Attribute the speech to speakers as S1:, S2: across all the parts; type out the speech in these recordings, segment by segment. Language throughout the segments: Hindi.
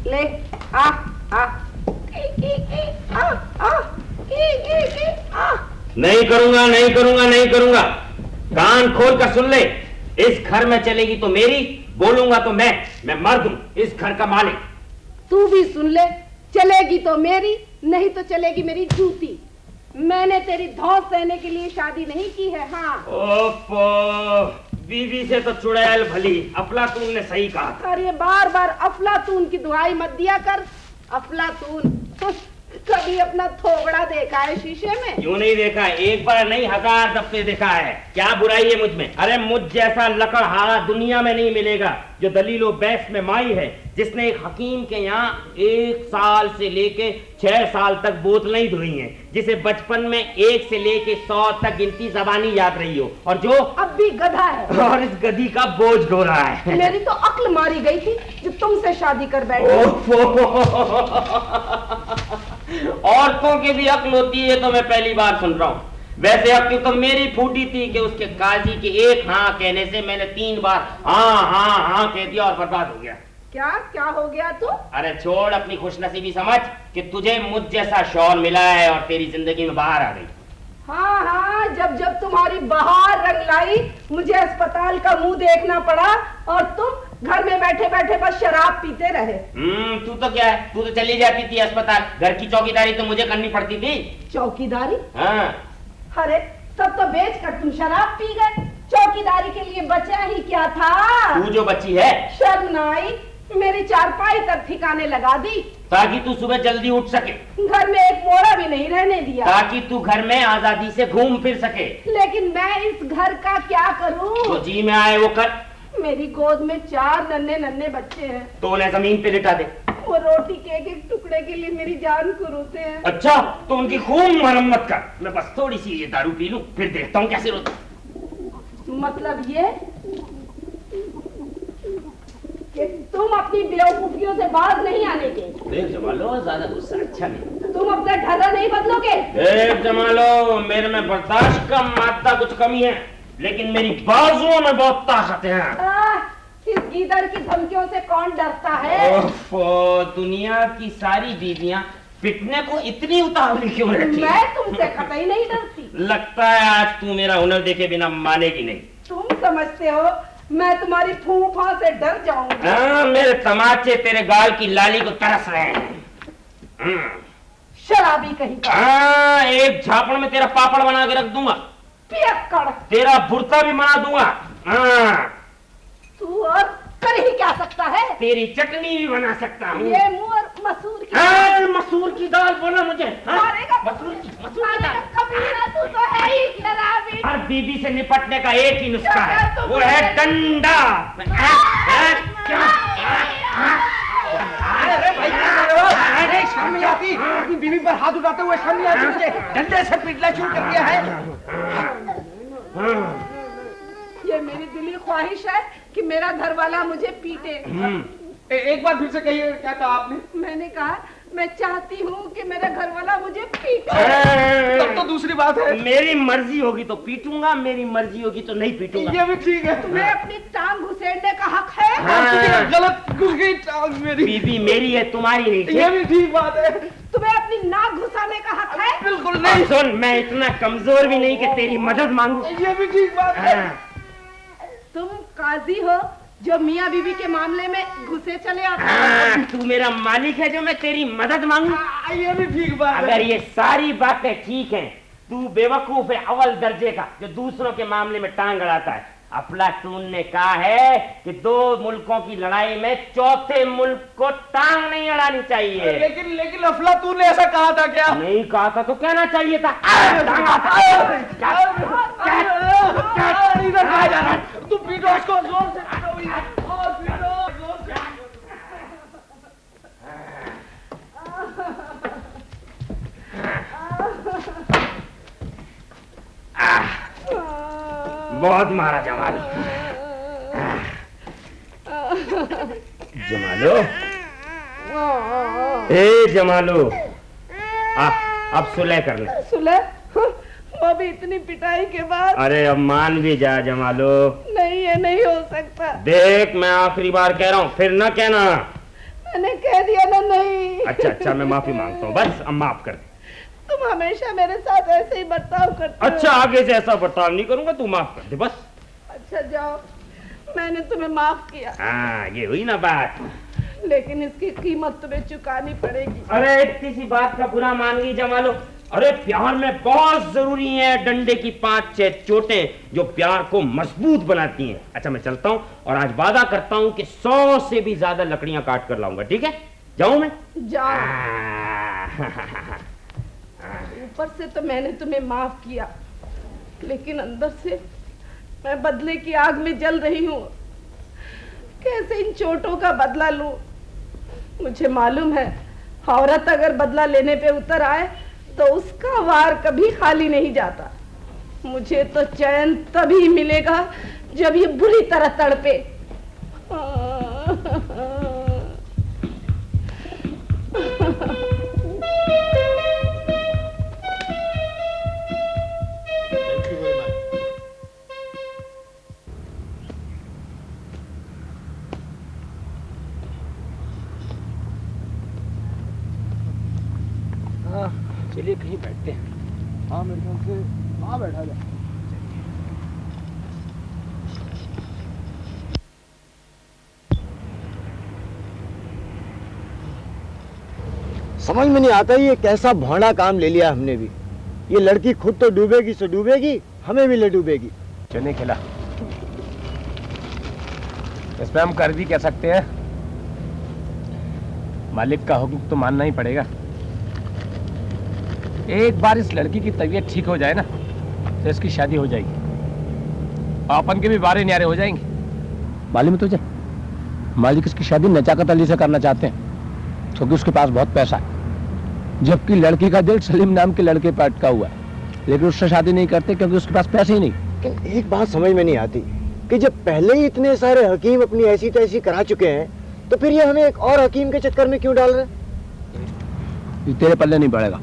S1: ले आ आ
S2: नहीं करूंगा, नहीं करूंगा, नहीं करूंगा। कान खोल कर सुन ले, इस घर में चलेगी तो मेरी, बोलूंगा तो मैं मर्द हूं, इस घर का मालिक।
S1: तू भी सुन ले, चलेगी तो मेरी, नहीं तो चलेगी मेरी जूती। मैंने तेरी धौंस सहने के लिए शादी नहीं की है। हाँ
S2: ओफो, बीवी से तो चुड़ैल भली, अफलातून ने सही कहा।
S1: अरे बार बार अफलातून की दुआई मत दिया कर। अफलातून कभी अपना थोबड़ा देखा है शीशे में?
S2: क्यों नहीं देखा, एक बार नहीं 1000 दफे देखा है। क्या बुराई है मुझ में? अरे मुझ जैसा लकड़हारा दुनिया में नहीं मिलेगा, जो दलीलो बैस में माई है, जिसने एक हकीम के यहाँ 1 साल से लेके 6 साल तक बोतलें ही धोई हैं, जिसे बचपन में 1 से लेके 100 तक गिनती जबानी याद रही हो, और जो
S1: अब भी गधा है
S2: और इस गधी का बोझ ढो रहा है।
S1: मेरी तो अक्ल मारी गई थी जो तुमसे शादी कर बैठी।
S2: औरतों की भी अक्ल होती है तो मैं पहली बार सुन रहा हूँ। वैसे अक्ल तो मेरी फूटी थी कि उसके काजी के एक हाँ कहने से मैंने 3 बार हाँ हाँ हाँ कह दिया और बर्बाद हो गया।
S1: क्या क्या हो गया तू?
S2: अरे छोड़ अपनी खुशनसीबी समझ कि तुझे मुझ जैसा शौहर मिला है और तेरी जिंदगी में बाहर आ गई।
S1: हाँ हाँ, जब जब तुम्हारी बहार रंग लाई, मुझे अस्पताल का मुंह देखना पड़ा और तुम घर में बैठे बैठे बस शराब पीते रहे।
S2: तू तो क्या है, तू तो चली जाती थी अस्पताल, घर की चौकीदारी तो मुझे करनी पड़ती थी।
S1: चौकीदारी?
S2: हाँ।
S1: अरे तब तो बेच कर तुम शराब पी गए, चौकीदारी के लिए बचा ही क्या था?
S2: तू जो बची है,
S1: शर्म न आई, मेरी चारपाई तक ठिकाने लगा दी
S2: ताकि तू सुबह जल्दी उठ सके।
S1: घर में एक मोड़ा भी नहीं रहने दिया
S2: ताकि तू घर में आजादी से घूम फिर सके।
S1: लेकिन मैं इस घर का क्या करूं?
S2: जो जी में आए वो कर।
S1: मेरी गोद में 4 नन्हे नन्हे बच्चे हैं,
S2: तो उन्हें जमीन पे लिटा दे।
S1: वो रोटी के एक टुकड़े के लिए मेरी जान को रोते हैं।
S2: अच्छा, तो उनकी खूब मरम्मत कर, मैं बस थोड़ी सी ये दारू पी लूं, फिर देखता हूँ कैसे रोते।
S1: मतलब ये कि तुम अपनी बेवकूफियों से बाज नहीं आने के?
S2: देख जमालो, ज्यादा गुस्सा अच्छा नहीं।
S1: तुम अपना ढर्रा नहीं बदलोगे?
S2: देख जमालो, मेरे में बर्दाश्त का मात्रा कुछ कमी है, लेकिन मेरी बाजुओं में बहुत ताकत है।
S1: इस गीदड़ की धमकियों से कौन डरता है?
S2: दुनिया की सारी बीवियां पिटने को इतनी उतावली क्यों रहती?
S1: मैं तुमसे कतई नहीं डरती।
S2: लगता है आज तू मेरा हुनर देखे बिना मानेगी नहीं।
S1: तुम समझते हो मैं तुम्हारी फूफा से डर जाऊंगी?
S2: हाँ, मेरे तमाचे तेरे गाल की लाली को तरस रहे हैं।
S1: शराबी कहीं का।
S2: हाँ, एक झापड़ में तेरा पापड़ बना के रख दूंगा,
S1: पियक्कड़।
S2: तेरा भुर्ता भी बना दूंगा। हाँ,
S1: तू और कर ही क्या सकता है?
S2: तेरी चटनी भी बना सकता हूँ।
S1: ये मुँह और मसूर की
S2: मसूर की दाल बोला मुझे।
S1: मारेगा?
S2: मसूर की दाल।
S1: कमीना, तू तो है ही शराबी।
S2: हर बीवी से निपटने का एक ही नुस्खा है, वो है डंडा।
S3: अरे भाई क्या कर रहे हो? अरे शर्म नहीं आती? अपनी बीवी पर हाथ उठाते हुए शर्म नहीं आती? उसके डंडे से पीटना शुरू कर दिया है।
S1: ये मेरी दिली ख्वाहिश है कि मेरा घर वाला मुझे पीटे।
S3: एक बार फिर से कहिए, क्या कहा आपने?
S1: मैंने कहा मैं चाहती हूँ कि मेरा घर वाला मुझे पीटे।
S3: तब तो दूसरी बात है।
S2: मेरी मर्जी होगी तो पीटूंगा, मेरी मर्जी होगी तो नहीं पीटूंगा।
S3: ये भी ठीक है।
S1: तुम्हें अपनी टांग घुसेड़ने का हक है?
S2: हाँ।
S3: गलत घुस गई टांग मेरी।
S2: बीबी मेरी है, तुम्हारी नहीं।
S3: ये भी ठीक बात है।
S1: तुम्हें अपनी नाक घुसाने का हक है?
S3: बिल्कुल नहीं।
S2: सुन, मैं इतना कमजोर भी नहीं कि तेरी मदद मांगू।
S3: ये भी ठीक बात है।
S1: तुम काजी हो जो मियाँ बीवी के मामले में घुसे चले आते
S2: हो। तू मेरा मालिक है जो मैं तेरी मदद मांगू।
S3: ये भी ठीक बात है।
S2: अगर ये सारी बातें ठीक हैं, तू बेवकूफ है अव्वल दर्जे का जो दूसरों के मामले में टांग अड़ाता है। अफलातून ने कहा है कि 2 मुल्कों की लड़ाई में चौथे मुल्क को टांग नहीं अड़ानी चाहिए।
S3: लेकिन अफलातून ने ऐसा कहा था क्या?
S2: नहीं कहा था तो कहना चाहिए था।
S3: इधर कहा जा रहा है? तू पीटो उसको, जोर से पीटो और पीटो जोर से।
S2: बहुत मारा जमालो। जमालो, ए जमालो, अब सुलह कर ले।
S1: सुलह? वो भी इतनी पिटाई के बाद?
S2: अरे अब मान भी जा जमालो।
S1: नहीं, ये नहीं हो सकता।
S2: देख, मैं आखिरी बार कह रहा हूँ, फिर न कहना।
S1: मैंने कह दिया ना नहीं।
S2: अच्छा अच्छा, मैं माफी मांगता हूँ, बस अब माफ कर दे।
S1: तुम हमेशा मेरे साथ ऐसे ही बर्ताव करते हो।
S2: अच्छा, आगे से ऐसा बर्ताव नहीं करूंगा, तू माफ कर दे बस।
S1: अच्छा जाओ, मैंने तुम्हें माफ किया।
S2: हाँ, ये हुई ना बात।
S1: लेकिन इसकी कीमत तुम्हें चुकानी पड़ेगी।
S2: अरे इतनी सी बात का बुरा मान ली जमालो। अरे प्यार में बहुत जरूरी है डंडे की 5-6 चोटें जो प्यार को मजबूत बनाती हैं। अच्छा मैं चलता हूँ और आज वादा करता हूँ कि 100 से भी ज्यादा लकड़ियां काट कर लाऊंगा, ठीक है? जाऊं मैं?
S1: जाओ। ऊपर से तो मैंने तुम्हें माफ किया, लेकिन अंदर से मैं बदले की आग में जल रही हूँ। कैसे इन चोटों का बदला लूं? मुझे मालूम है, औरत अगर बदला लेने पे उतर आए तो उसका वार कभी खाली नहीं जाता। मुझे तो चैन तभी मिलेगा जब ये बुरी तरह तड़पे।
S2: चलिए कहीं बैठते हैं।
S3: हाँ मेरे ख्याल से वहाँ बैठा जाए।
S4: समझ में नहीं आता ये कैसा भौंडा काम ले लिया हमने भी। ये लड़की खुद तो डूबेगी सो डूबेगी, हमें भी ले डूबेगी।
S5: चने खिला, इसमें हम कर भी कह सकते हैं, मालिक का हुक्म तो मानना ही पड़ेगा। एक बार इस लड़की की तबीयत ठीक हो जाए ना तो इसकी शादी हो जाएगी और अपन के भी बारे न्यारे हो जाएंगे। मालूम है तुझे, मालिक इसकी शादी नजाकत अली से करना चाहते हैं क्योंकि उसके पास बहुत पैसा है, जबकि लड़की का दिल सलीम नाम के लड़के पे अटका हुआ है, लेकिन उससे शादी नहीं करते क्योंकि उसके पास पैसे ही नहीं।
S4: लेकिन एक बात समझ में नहीं आती कि जब पहले ही इतने सारे हकीम अपनी ऐसी तैसी करा चुके हैं तो फिर ये हमें एक और हकीम के चक्कर में क्यों डाल रहे हैं?
S5: ये तेरे पल्ले नहीं पड़ेगा।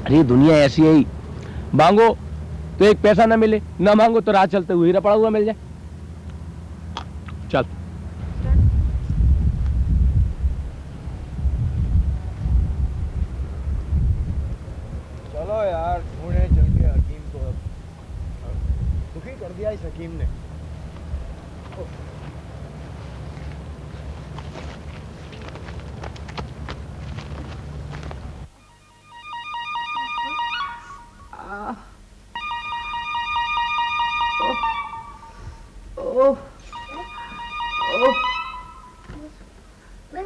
S5: अरे दुनिया ऐसी है ही, मांगो तो एक पैसा ना मिले, ना मांगो तो राह चलते हुए हीरा पड़ा हुआ मिल जाए। चल
S4: चलो यार, ढूंढे चल के हकीम को। अब दुखी कर दिया इस हकीम ने।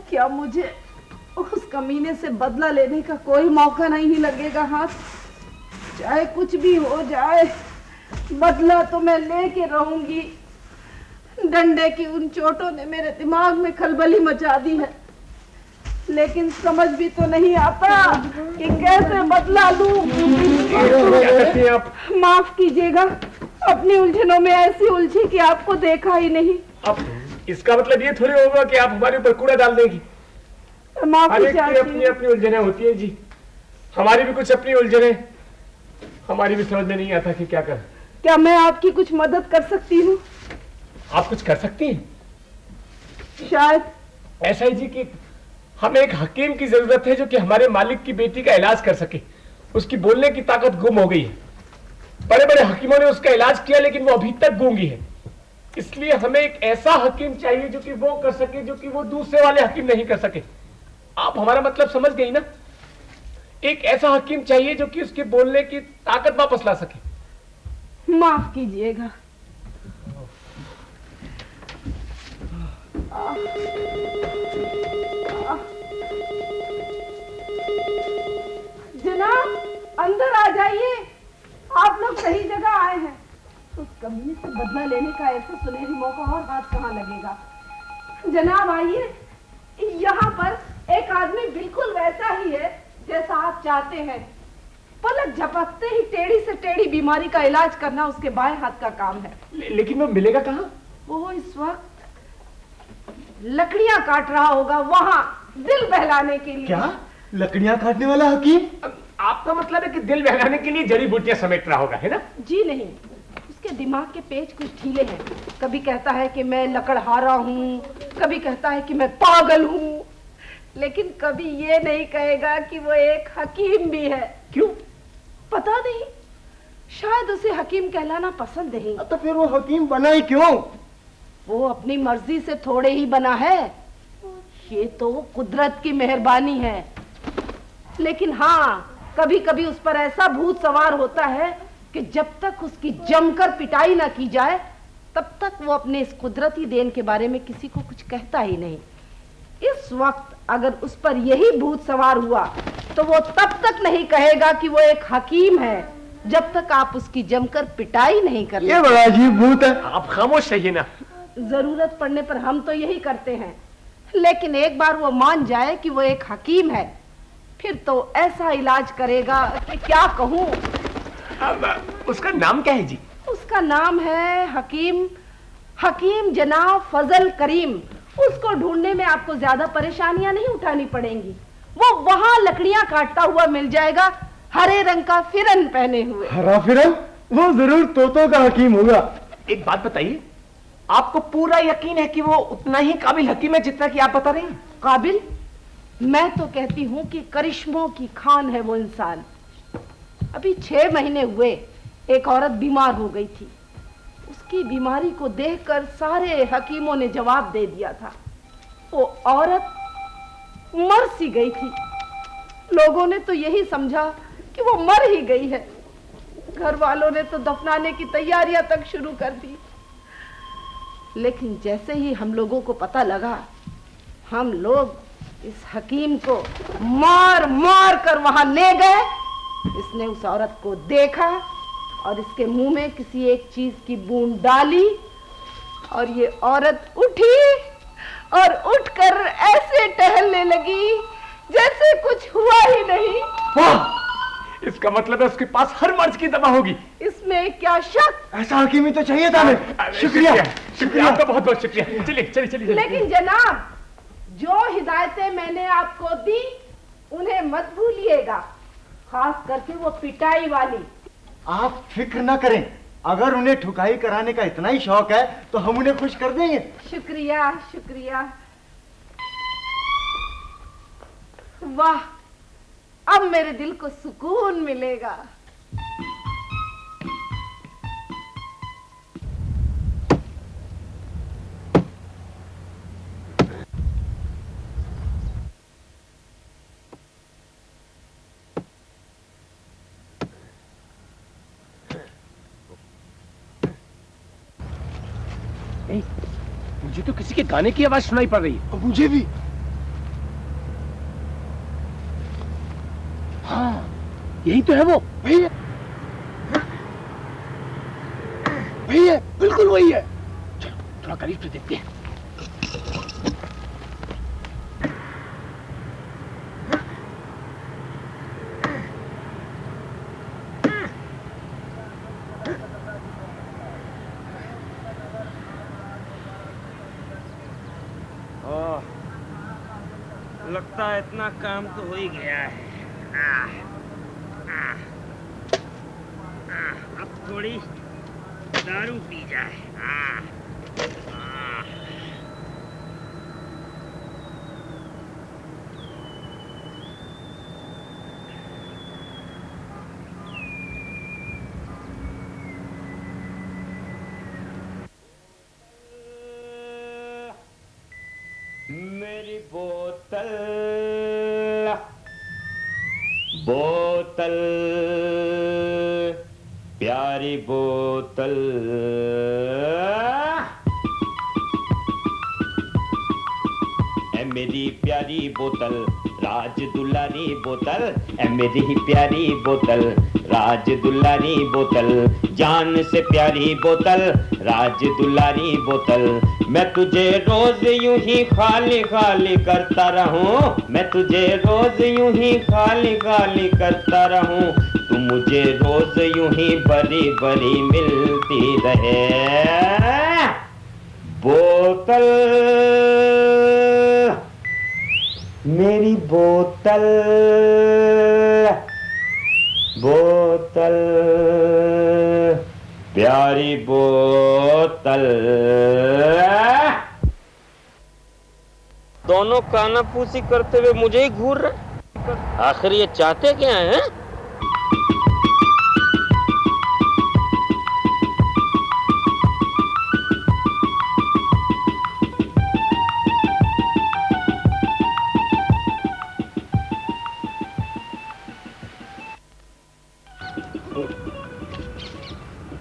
S1: क्या मुझे उस कमीने से बदला लेने का कोई मौका नहीं लगेगा? हाथ चाहे कुछ भी हो जाए, बदला तो मैं लेके रहूंगी। डंडे की उन चोटों ने मेरे दिमाग में खलबली मचा दी है, लेकिन समझ भी तो नहीं आता कि कैसे बदला लूं।
S5: क्या करती हैं आप?
S1: माफ कीजिएगा, अपनी उलझनों में ऐसी उलझी कि आपको देखा ही नहीं।
S5: अब इसका मतलब ये थोड़ी होगा कि आप हमारे ऊपर कूड़ा डाल देंगी।
S1: माफी
S5: हर
S1: चाहती
S5: एक की अपनी अपनी उलझनें होती हैं जी, हमारी भी कुछ अपनी उलझनें, हमारी भी समझ में नहीं आता कि क्या करें।
S1: क्या मैं आपकी कुछ मदद कर सकती हूँ?
S5: आप कुछ कर सकती हैं?
S1: शायद
S5: ऐसा ही जी कि हमें एक हकीम की जरूरत है जो कि हमारे मालिक की बेटी का इलाज कर सके। उसकी बोलने की ताकत गुम हो गई है, बड़े बड़े हकीमों ने उसका इलाज किया लेकिन वो अभी तक गूंगी है। इसलिए हमें एक ऐसा हकीम चाहिए जो कि वो कर सके जो कि वो दूसरे वाले हकीम नहीं कर सके। आप हमारा मतलब समझ गई ना? एक ऐसा हकीम चाहिए जो कि उसके बोलने की ताकत वापस ला सके।
S1: माफ कीजिएगा। जनाब अंदर आ जाइए, आप लोग सही जगह आए हैं। उस कमीने से बदला लेने का ऐसा सुनहरी मौका और हाथ कहाँ लगेगा। जनाब आइए, यहाँ पर एक आदमी बिल्कुल वैसा ही है जैसा आप चाहते हैं। पलक झपकते ही टेढ़ी से टेढ़ी बीमारी का इलाज करना उसके बाएं हाथ का काम है।
S5: लेकिन वो मिलेगा कहाँ?
S1: वो इस वक्त लकड़ियां काट रहा होगा वहां, दिल बहलाने के लिए।
S4: क्या लकड़ियां काटने वाला हकीम?
S5: आपका मतलब है कि दिल बहलाने के लिए जड़ी बूटियां समेट रहा होगा, है ना?
S1: जी नहीं, उसके दिमाग के पेच कुछ ढीले हैं। कभी कहता है कि मैं लकड़हारा हूँ, कभी कहता है कि मैं पागल हूँ, लेकिन कभी ये नहीं कहेगा कि वो एक हकीम भी है।
S5: क्यों?
S1: पता नहीं, शायद उसे हकीम कहलाना पसंद नहीं।
S4: तो फिर वो हकीम बना ही क्यों?
S1: वो अपनी मर्जी से थोड़े ही बना है, ये तो कुदरत की मेहरबानी है। लेकिन हाँ, कभी कभी उस पर ऐसा भूत सवार होता है कि जब तक उसकी जमकर पिटाई ना की जाए तब तक वो अपने इस कुदरती देन के बारे में किसी को कुछ कहता ही नहीं। इस वक्त अगर उस पर यही भूत सवार हुआ तो वो तब तक नहीं कहेगा कि वो एक हकीम है जब तक आप उसकी जमकर पिटाई नहीं कर लेते।
S4: ये बड़ा अजीब भूत है।
S5: आप खामोश रहिए ना।
S1: जरूरत पड़ने पर हम तो यही करते हैं, लेकिन एक बार वो मान जाए कि वो एक हकीम है, फिर तो ऐसा इलाज करेगा कि क्या कहूँ।
S5: उसका नाम क्या है जी?
S1: उसका नाम है हकीम जनाब फजल करीम। उसको ढूंढने में आपको ज्यादा परेशानियां नहीं उठानी पड़ेंगी। वो वहां लकड़ियां काटता हुआ मिल जाएगा, हरे रंग का फिरन पहने हुए।
S4: हरा फिरन? वो जरूर तोतों का हकीम होगा।
S5: एक बात बताइए, आपको पूरा यकीन है कि वो उतना ही काबिल हकीम है जितना कि आप बता रही हैं?
S1: काबिल? मैं तो कहती हूँ कि करिश्मों की खान है वो इंसान। अभी 6 महीने हुए एक औरत बीमार हो गई थी। उसकी बीमारी को देखकर सारे हकीमों ने जवाब दे दिया था। वो औरत मर सी गई थी। लोगों ने तो यही समझा कि वो मर ही गई है। घर वालों ने तो दफनाने की तैयारियां तक शुरू कर दी। लेकिन जैसे ही हम लोगों को पता लगा, हम लोग इस हकीम को मार मार कर वहां ले गए। इसने उस औरत को देखा और इसके मुंह में किसी एक चीज की बूंद डाली और ये औरत उठी और उठकर ऐसे टहलने लगी जैसे कुछ हुआ ही नहीं।
S5: वाह! इसका मतलब है उसके पास हर मर्ज की दवा होगी।
S1: इसमें क्या शक।
S4: ऐसा हकीम ही तो चाहिए था हमें। शुक्रिया,
S5: शुक्रिया आपका, बहुत बहुत शुक्रिया। चलिए चलिए।
S1: लेकिन जनाब, जो हिदायतें मैंने आपको दी उन्हें मत भूलिएगा, खास करके वो पिटाई वाली।
S4: आप फिक्र ना करें, अगर उन्हें ठुकाई कराने का इतना ही शौक है तो हम उन्हें खुश कर देंगे।
S1: शुक्रिया शुक्रिया। वाह, अब मेरे दिल को सुकून मिलेगा।
S5: मुझे तो किसी के गाने की आवाज सुनाई पड़ रही है।
S4: मुझे भी।
S5: हाँ, यही तो है वो।
S4: वही है, बिल्कुल वही है।
S5: चलो थोड़ा करीब से देखते हैं।
S2: लगता है इतना काम तो हो ही गया है। अब थोड़ी दारू पी जाए। मेरी बोतल बोतल प्यारी बोतल, ऐ मेरी प्यारी बोतल राज दुलारी बोतल, ऐ मेरी प्यारी बोतल राज दुलारी बोतल, जान से प्यारी बोतल राज दुलारी बोतल। मैं तुझे रोज यूं ही खाली खाली करता रहूं, मैं तुझे रोज यूं ही खाली खाली करता रहूं, तू मुझे रोज यूं ही बड़ी बड़ी मिलती रहे। बोतल मेरी बोतल बोतल प्यारी बोतल। दोनों कानाफूसी करते हुए मुझे ही घूर रहे। आखिर ये चाहते क्या हैं?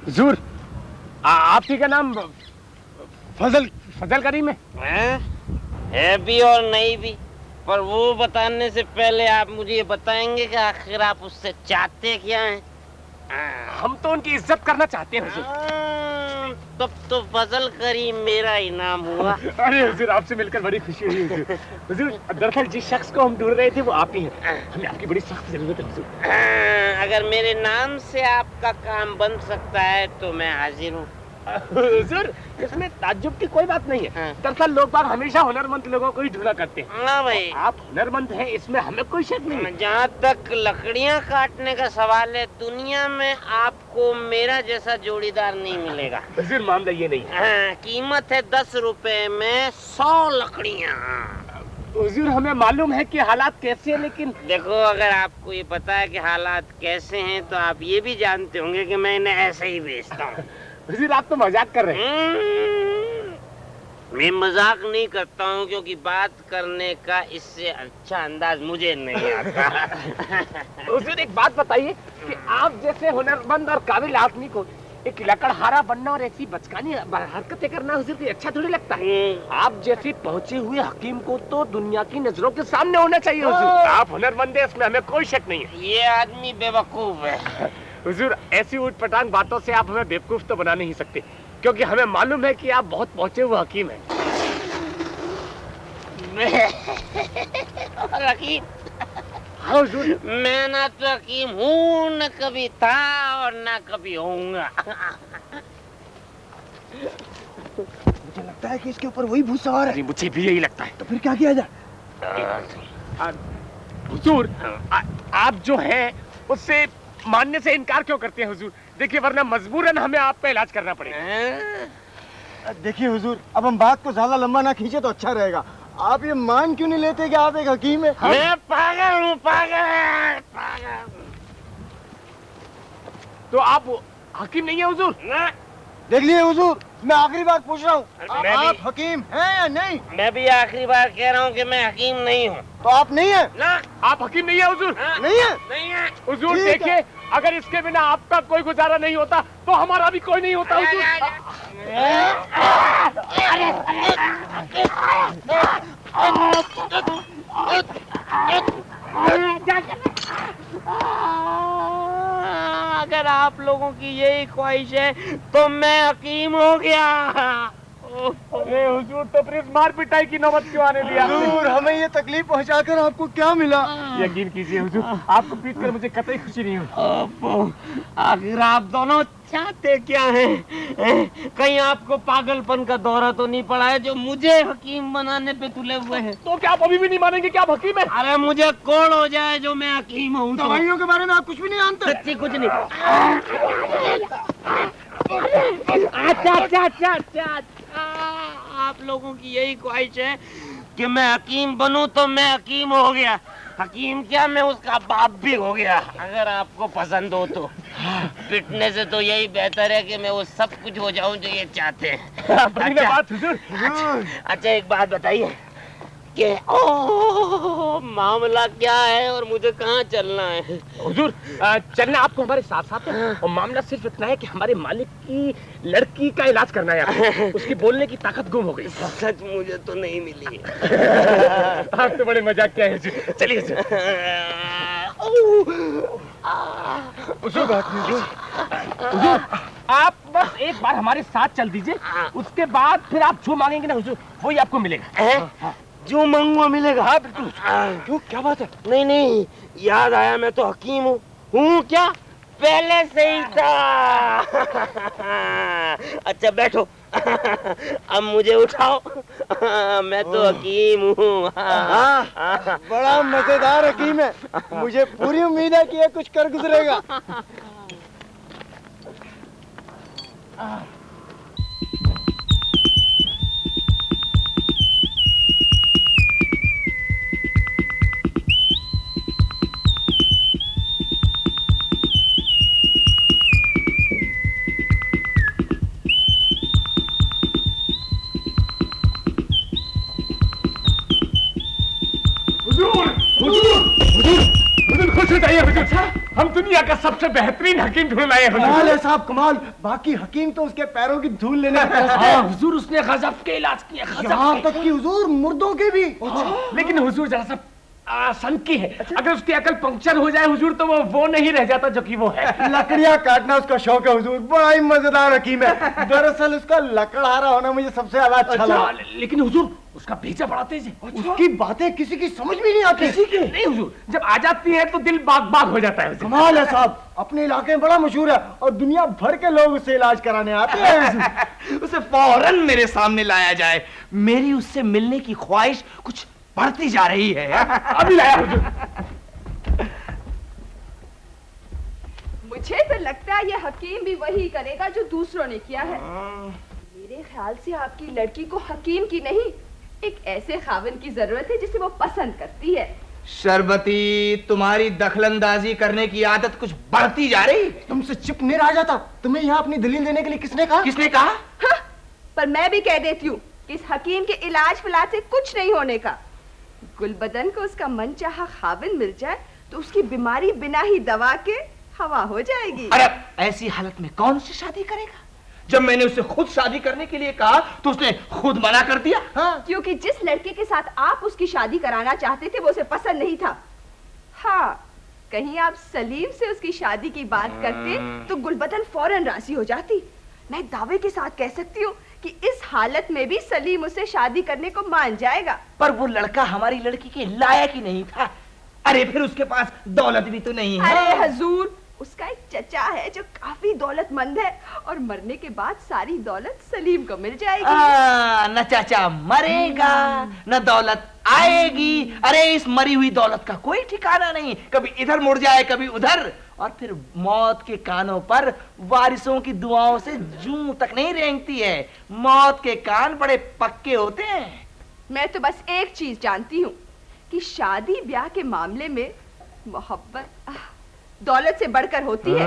S5: हुजूर, आप ही का नाम फजल करीम
S2: है भी और नहीं भी, पर वो बताने से पहले आप मुझे ये बताएंगे कि आखिर आप उससे चाहते क्या हैं?
S5: हम तो उनकी इज्जत करना चाहते हैं हुजूर।
S2: तब तो फजल करीम मेरा ही नाम हुआ।
S5: अरे हुजूर, आपसे मिलकर बड़ी खुशी हुई हुजूर। हुजूर, दरअसल जिस शख्स को हम ढूंढ रहे थे वो आप ही हैं। हमें आपकी बड़ी सख्त जरूरत है हुजूर।
S2: अगर मेरे नाम से आपका काम बन सकता है तो मैं हाजिर हूँ।
S5: हुजूर, इसमें ताज्जुब की कोई बात नहीं है। दरअसल लोग बाग हमेशा हुनरमंद लोगों को ही ढूंढा करते हैं।
S2: हाँ भाई,
S5: आप हुनरमंद हैं, इसमें हमें कोई शक नहीं है।
S2: जहाँ तक लकड़ियाँ काटने का सवाल है, दुनिया में आपको मेरा जैसा जोड़ीदार नहीं मिलेगा।
S5: हुजूर, मामला ये नहीं है।
S2: कीमत है 10 रुपए में 100 लकड़ियाँ।
S5: हुजूर, हमें मालूम है कि हालात कैसे हैं, लेकिन
S2: देखो, अगर आपको ये पता है कि हालात कैसे हैं तो आप ये भी जानते होंगे कि मैं इन्हें ऐसे ही बेचता हूँ।
S5: हुजूर, आप तो मजाक कर रहे हैं।
S2: मैं मजाक नहीं करता हूँ, क्योंकि बात करने का इससे अच्छा अंदाज मुझे नहीं आता।
S5: हुजूर, एक बात बताइए कि आप जैसे हुनरमंद और काबिल आदमी को एक लकड़हारा बनना और ऐसी बचकानी हरकतें करना हुजूर को अच्छा थोड़ी लगता है। आप जैसे पहुंचे हुए हकीम को तो दुनिया की नजरों के सामने होना चाहिए हुजूर। आप हुनरमंद हैं, इसमें हमें कोई शक नहीं है।
S2: ये आदमी बेवकूफ है।
S5: हुजूर, ऐसी ऊट-पटांग बातों से आप हमें बेवकूफ तो बना नहीं सकते, क्योंकि हमें मालूम है कि आप बहुत पहुंचे हुए हकीम हैं।
S2: हकीम?
S5: हाँ हुजूर।
S2: मैं ना तो हकीम हूँ, न कभी था और न कभी होऊंगा।
S4: मुझे लगता है कि इसके ऊपर वही भूत सवार है।
S5: मुझे भी यही लगता है।
S4: तो फिर क्या किया जाए?
S5: हुजूर, आप जो है उससे मानने से इनकार क्यों करते हैं हुजूर? देखिए, वरना मजबूरन हमें आप पे इलाज करना पड़ेगा।
S4: देखिए हुजूर, अब हम बात को ज्यादा लंबा ना खींचे तो अच्छा रहेगा। आप ये मान क्यों नहीं लेते कि आप एक हकीम हैं?
S2: मैं पागल हूँ, पागल।
S5: तो आप हकीम नहीं है हुजूर?
S2: ना।
S4: देख लिए हुजूर, मैं आखिरी बार पूछ रहा हूँ,
S2: मैं
S4: आप
S2: भी-
S4: हकीम हैं या नहीं?
S2: मैं भी आखिरी बार कह रहा हूँ कि मैं हकीम नहीं हूँ।
S4: तो आप नहीं हैं?
S2: ना।
S5: आप हकीम नहीं है हुजूर?
S4: नहीं है?
S2: नहीं है।
S5: हुजूर
S4: ठीक है।
S5: देखिए, अगर इसके बिना आपका कोई गुजारा नहीं होता तो हमारा भी कोई नहीं होता हुजूर।
S2: अगर आप लोगों की यही ख्वाहिश है तो मैं हकीम हो गया।
S5: अरे हुजूर, तो फिर इस मार पिटाई की नौबत क्यों आने दिया?
S4: हुजूर, हमें ये तकलीफ पहुंचाकर आपको क्या मिला?
S5: यकीन कीजिए हुजूर, आपको पीट कर मुझे कतई खुशी नहीं हुई।
S2: आखिर आप दोनों चाहते क्या हैं? कहीं आपको पागलपन का दौरा तो नहीं पड़ा है जो मुझे हकीम बनाने पे तुले हुए हैं?
S5: तो क्या आप अभी भी नहीं मानेंगे कि आप हकीम हैं?
S2: अरे मुझे कौन हो जाए जो मैं हकीम हूँ।
S4: दवाइयों के बारे में आप कुछ भी नहीं जानते?
S2: सच्ची कुछ नहीं। अच्छा, आप लोगों की यही ख्वाहिश है कि मैं हकीम बनूं तो मैं हकीम हो गया। हकीम क्या, मैं उसका बाप भी हो गया। अगर आपको पसंद हो तो पिटने से तो यही बेहतर है कि मैं वो सब कुछ हो जाऊं जो ये चाहते हैं।
S5: बात हुजूर।
S2: अच्छा, एक बात बताइए कि मामला क्या है और मुझे कहाँ चलना है?
S5: हुजूर, चलना आपको हमारे साथ साथ है, और मामला सिर्फ इतना है कि हमारे मालिक की लड़की का इलाज करना है आपको। उसकी बोलने की ताकत गुम हो गई।
S2: सच मुझे तो नहीं मिली।
S5: आप तो बड़े मजाक किया है हुजूर। चलिए हुजूर, हुजूर, आप बस एक बार हमारे साथ चल दीजिए, उसके बाद फिर आप जो मांगेंगे ना हुजूर, वही आपको मिलेगा।
S2: जो मांगूंगा मिलेगा?
S5: हाँ बिल्कुल। क्यों, क्या बात है?
S2: नहीं, याद आया, मैं तो हकीम हूँ क्या? पहले से ही था। अच्छा बैठो। अब मुझे उठाओ। मैं तो हकीम हूँ।
S4: बड़ा मजेदार हकीम है। मुझे पूरी उम्मीद है कि ये कुछ कर गुजरेगा।
S5: बेहोश हो जाइए हुजूर। हम दुनिया का सबसे बेहतरीन हकीम ढूंढ लाए हुजूर।
S4: कमाल है साहब, कमाल। बाकी हकीम तो उसके पैरों की धूल लेने
S5: हाँ हुजूर, उसने गजब के इलाज किए,
S4: यहाँ तक कि हुजूर मुर्दों के भी।
S5: लेकिन हुजूर जरा सा सनकी है। अगर उसकी अकल पंक्चर हो जाए हुजूर तो वो नहीं रह जाता जो कि वो है।
S4: लकड़ियाँ काटना उसका शौक है हुजूर, बड़ा ही मजेदार हकीम है। दरअसल उसका लकड़हारा होना मुझे सबसे ज्यादा अच्छा लगा।
S5: लेकिन हुजूर उसका भेजा बड़ा तेज है।
S4: उसकी बातें किसी की समझ में नहीं आती।
S5: किसी के नहीं हुजूर, जब आ जाती है तो दिल बाग बाग हो जाता है।
S4: कमाल है साहब, अपने इलाके में बड़ा मशहूर है और दुनिया भर के लोग उससे इलाज कराने आते हैं।
S3: उसे फौरन मेरे सामने लाया जाए। मेरी उससे मिलने की ख्वाहिश कुछ बढ़ती जा रही है।
S5: अभी लाया हुजूर।
S1: मुझे तो लगता है ये हकीम भी वही करेगा जो दूसरों ने किया है। मेरे ख्याल से आपकी लड़की को हकीम की नहीं, एक ऐसे खाविन की जरूरत है जिसे वो पसंद करती है।
S3: शरबती, तुम्हारी दखलंदाजी करने की आदत कुछ बढ़ती जा रही।
S4: तुमसे चुप नहीं रहा जाता। तुम्हें यहाँ अपनी दलील देने के लिए किसने कहा?
S3: किसने कहा?
S1: हाँ, पर मैं भी कह देती हूँ कि इस हकीम के इलाज फिलाज से कुछ नहीं होने का। गुलबदन को उसका मनचाहा खाविन मिल जाए तो उसकी बीमारी बिना ही दवा के हवा हो जाएगी।
S3: अरे ऐसी हालत में कौन सी शादी करेगा? जब मैंने उसे खुद शादी करने के लिए कहा तो उसने खुद मना कर दिया।
S1: हाँ, क्योंकि जिस लड़के के साथ आप उसकी शादी कराना चाहते थे वो उसे पसंद नहीं था। हाँ, कहीं आप सलीम से उसकी शादी की बात करते तो गुलबदन फौरन राजी हो जाती। मैं दावे के साथ कह सकती हूँ कि इस हालत में भी सलीम उससे शादी करने को मान जाएगा।
S3: पर वो लड़का हमारी लड़की के लायक ही नहीं था। अरे फिर उसके पास दौलत भी तो नहीं है।
S1: अरे हजूर, उसका एक चचा है जो काफी दौलतमंद है और मरने के बाद सारी दौलत सलीम को मिल जाएगी।
S3: न चाचा मरेगा न दौलत आएगी। अरे इस मरी हुई दौलत का कोई ठिकाना नहीं, कभी इधर मुड़ जाए कभी उधर, और फिर मौत के कानों पर वारिसों की दुआओं से जूं तक नहीं रेंगती है। मौत के कान बड़े पक्के होते हैं।
S1: मैं तो बस एक चीज जानती हूँ कि शादी ब्याह के मामले में मोहब्बत दौलत से बढ़कर होती है।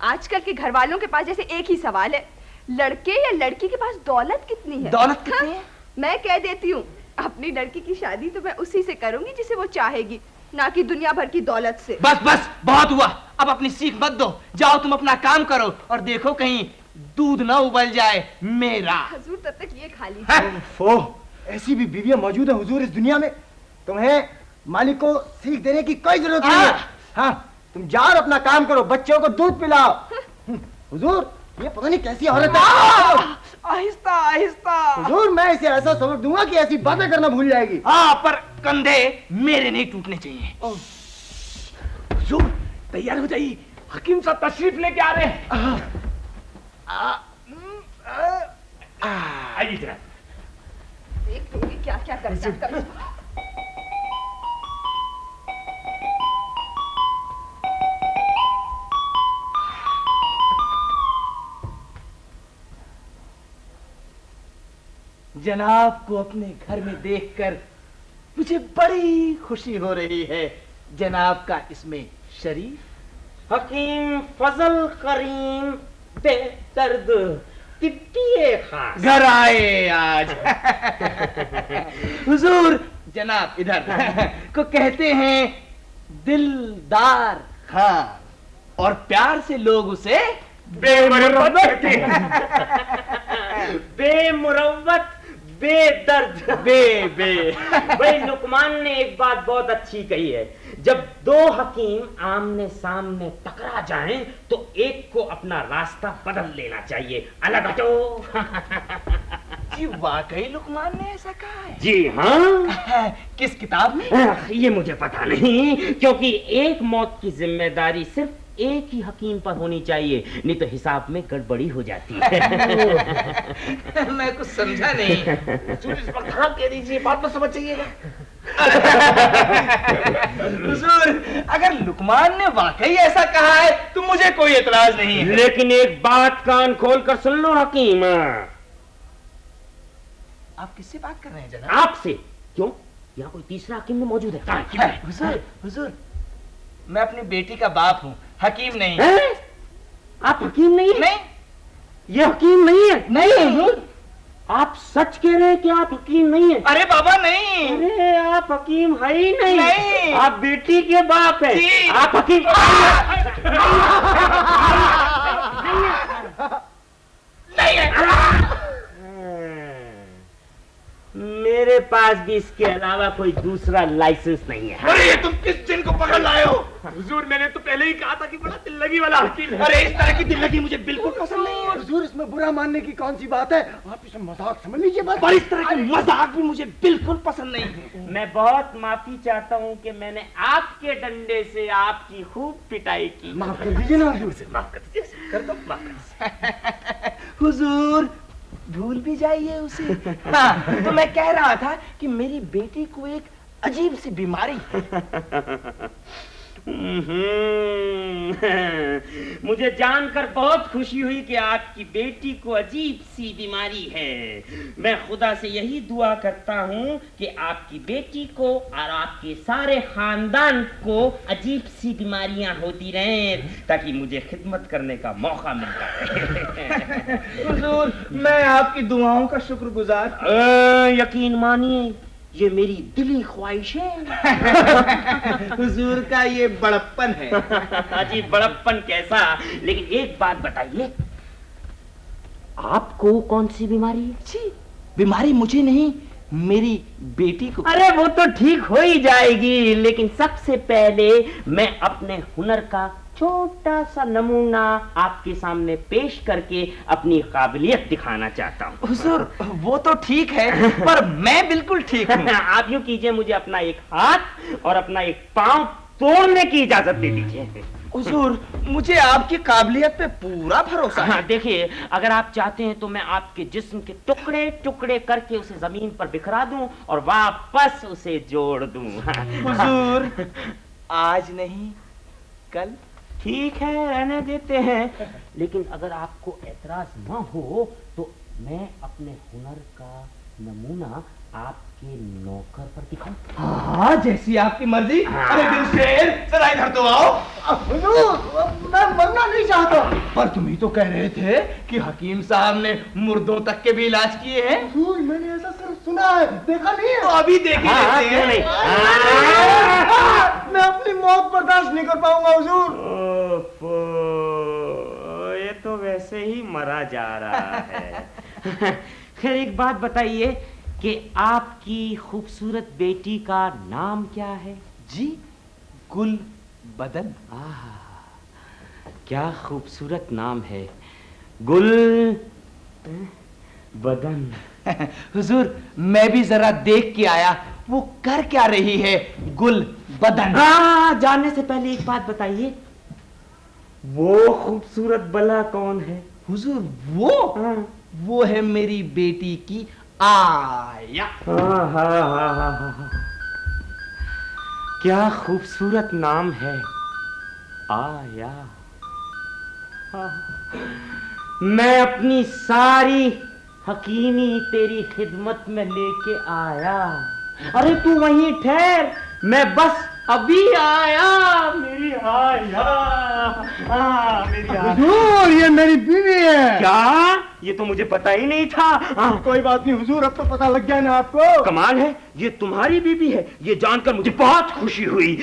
S1: आजकल के घर वालों के पास जैसे एक ही सवाल है, लड़के या लड़की के पास दौलत कितनी है?
S3: दौलत कितनी है?
S1: मैं कह देती हूँ अपनी लड़की की शादी तो मैं उसी से करूंगी जिसे वो चाहेगी, ना कि दुनिया भर की दौलत से।
S3: बस बस बहुत हुआ, अब अपनी सीख मत दो। जाओ तुम अपना काम करो और देखो कहीं दूध ना उबल जाए मेरा।
S1: हुजूर तब तक ये खा लीजिए।
S4: ओह, ऐसी भी बीवियां मौजूद है हुजूर इस दुनिया में। तुम्हें मालिक को सीख देने की कोई जरूरत नहीं है। हाँ, तुम जाओ और अपना काम करो, बच्चों को दूध पिलाओ। हुजूर, ये पता नहीं कैसी औरत है।
S3: आहिस्ता आहिस्ता।
S4: हुजूर, मैं इसे ऐसा सबक दूंगा कि ऐसी बातें करना भूल जाएगी।
S3: हाँ, पर कंधे मेरे नहीं टूटने चाहिए।
S5: हुजूर तैयार हो जाइए, हकीम साहब तशरीफ लेके आ रहे हैं। आइए जरा।
S1: देख लूंगी क्या क्या करता है।
S3: जनाब को अपने घर में देखकर मुझे बड़ी खुशी हो रही है। जनाब का इसमें शरीफ
S2: हकीम फजल करीम बेदर्द तिब्बी खास
S3: घर आए आज। हुजूर, जनाब इधर को कहते हैं दिलदार खान, और प्यार से लोग उसे
S5: बेमुरव्वत कहते हैं।
S2: बेमुरव्वत बेदर्द भाई लुकमान ने एक बात बहुत अच्छी कही है, जब दो हकीम आमने सामने टकरा जाएं तो एक को अपना रास्ता बदल लेना चाहिए। अलग हटो।
S3: जी वाकई लुकमान ने ऐसा कहा है?
S2: जी हाँ।
S3: किस किताब में?
S2: ये मुझे पता नहीं, क्योंकि एक मौत की जिम्मेदारी सिर्फ एक ही हकीम पर होनी चाहिए, नहीं तो हिसाब में गड़बड़ी हो जाती है।
S3: मैं कुछ समझा नहीं। इस पर हाँ कह दीजिए, बात तो समझ जाइएगा। हुजूर, अगर लुकमान ने वाकई ऐसा कहा है तो मुझे कोई एतराज नहीं है।
S2: लेकिन एक बात कान खोल कर सुन लो हकीम।
S3: आप किससे बात कर रहे हैं जनाब?
S2: आपसे। क्यों? यहाँ कोई तीसरा हकीम भी मौजूद है?
S3: हुजूर, मैं अपनी बेटी का बाप हूँ, हकीम नहीं।
S2: आप हकीम नहीं है?
S3: नहीं,
S2: ये हकीम नहीं है?
S3: नहीं हुजूर।
S2: आप सच कह रहे हैं कि आप हकीम नहीं है?
S3: अरे बाबा नहीं।
S2: अरे आप आप हकीम है ही नहीं,
S3: नहीं।
S2: आप बेटी के बाप है।
S3: जी।
S2: आप हकीम
S3: नहीं है।
S2: मेरे पास भी इसके अलावा कोई दूसरा लाइसेंस नहीं है।
S3: अरे ये तुम किस जिन को पकड़ लाए हो?
S5: हुजूर मैंने तो पहले ही कहा था कि बड़ा दिल लगी वाला हकीम है।
S3: अरे इस तरह की दिल्लगी मुझे बिल्कुल पसंद नहीं है।
S4: हुजूर इसमें बुरा मानने की कौन सी बात है, आप इसे मजाक समझ लीजिए बस।
S3: और इस तरह के मजाक भी मुझे बिल्कुल पसंद नहीं है।
S2: मैं बहुत माफी चाहता हूँ कि मैंने आपके डंडे से आपकी खूब पिटाई की।
S4: माफ कर दीजिए ना हुजूर।
S2: माफ कर दीजिए, कर दो, माफ कर दो।
S3: हुजूर भूल भी जाइए उसे। हाँ, तो मैं कह रहा था कि मेरी बेटी को एक अजीब सी बीमारी है।
S2: मुझे जानकर बहुत खुशी हुई कि आपकी बेटी को अजीब सी बीमारी है। मैं खुदा से यही दुआ करता हूँ कि आपकी बेटी को और आपके सारे खानदान को अजीब सी बीमारियां होती रहें, ताकि मुझे खिदमत करने का मौका मिलता रहे।
S3: हुजूर मैं आपकी दुआओं का शुक्रगुजार।
S2: यकीन मानिए ये मेरी दिली ख्वाहिश है।
S3: हुजूर का ये बड़प्पन है।
S2: जी बड़प्पन कैसा, लेकिन एक बात बताइए, आपको कौन सी बीमारी है?
S3: जी बीमारी मुझे नहीं, मेरी बेटी को।
S2: अरे वो तो ठीक हो ही जाएगी, लेकिन सबसे पहले मैं अपने हुनर का छोटा सा नमूना आपके सामने पेश करके अपनी काबिलियत दिखाना चाहता हूँ।
S3: हुजूर वो तो ठीक है, पर मैं बिल्कुल ठीक हूँ।
S2: आप यूँ कीजिए, मुझे अपना एक हाथ और अपना एक पांव तोड़ने की इजाजत दे दीजिए।
S3: हुजूर मुझे आपकी काबिलियत पे पूरा भरोसा है।
S2: हाँ देखिए, अगर आप चाहते हैं तो मैं आपके जिस्म के टुकड़े टुकड़े करके उसे जमीन पर बिखरा दूं और वापस उसे जोड़ दूं।
S3: हुजूर आज नहीं कल।
S2: ठीक है, रहने देते हैं, लेकिन अगर आपको एतराज न हो तो मैं अपने हुनर का नमूना आपके नौकर पर दिखाऊं।
S3: हाँ जैसी आपकी मर्जी।
S2: हाँ।
S3: अरे दिल शेर जरा इधर तो आओ।
S4: हुजूर मैं मरना नहीं चाहता।
S3: पर तुम ही तो कह रहे थे कि हकीम साहब ने मुर्दों तक के भी इलाज किए हैं।
S4: हुजूर मैंने ऐसा सिर्फ सुना है, देखा नहीं है।
S3: तो अभी देख ही
S2: हाँ,
S3: लेते
S2: क्यों
S3: हैं।
S2: नहीं?
S4: मैं अपनी मौत बर्दाश्त नहीं कर पाऊंगा हुजूर।
S2: ओफो, ये तो वैसे ही मरा जा रहा है। खैर एक बात बताइए कि आपकी खूबसूरत बेटी का नाम क्या है?
S3: जी गुल बदन।
S2: क्या खूबसूरत नाम है, गुल बदन।
S3: हुजूर मैं भी जरा देख के आया, वो कर क्या रही है गुल बदन।
S2: जानने से पहले एक बात बताइए, वो खूबसूरत बला कौन है?
S3: हुजूर वो है मेरी बेटी की आया।
S2: हाँ। क्या खूबसूरत नाम है, आया। मैं अपनी सारी हकीमी तेरी खिदमत में लेके आया। अरे तू वहीं ठहर, मैं बस अभी आया। मेरी आया, मेरी आया।
S4: हुजूर ये मेरी बीवी है।
S2: क्या? ये तो मुझे पता ही नहीं था।
S4: कोई बात नहीं हुजूर, अब तो पता लग गया ना आपको।
S2: कमाल है, ये तुम्हारी बीबी है, ये जानकर मुझे बहुत खुशी हुई।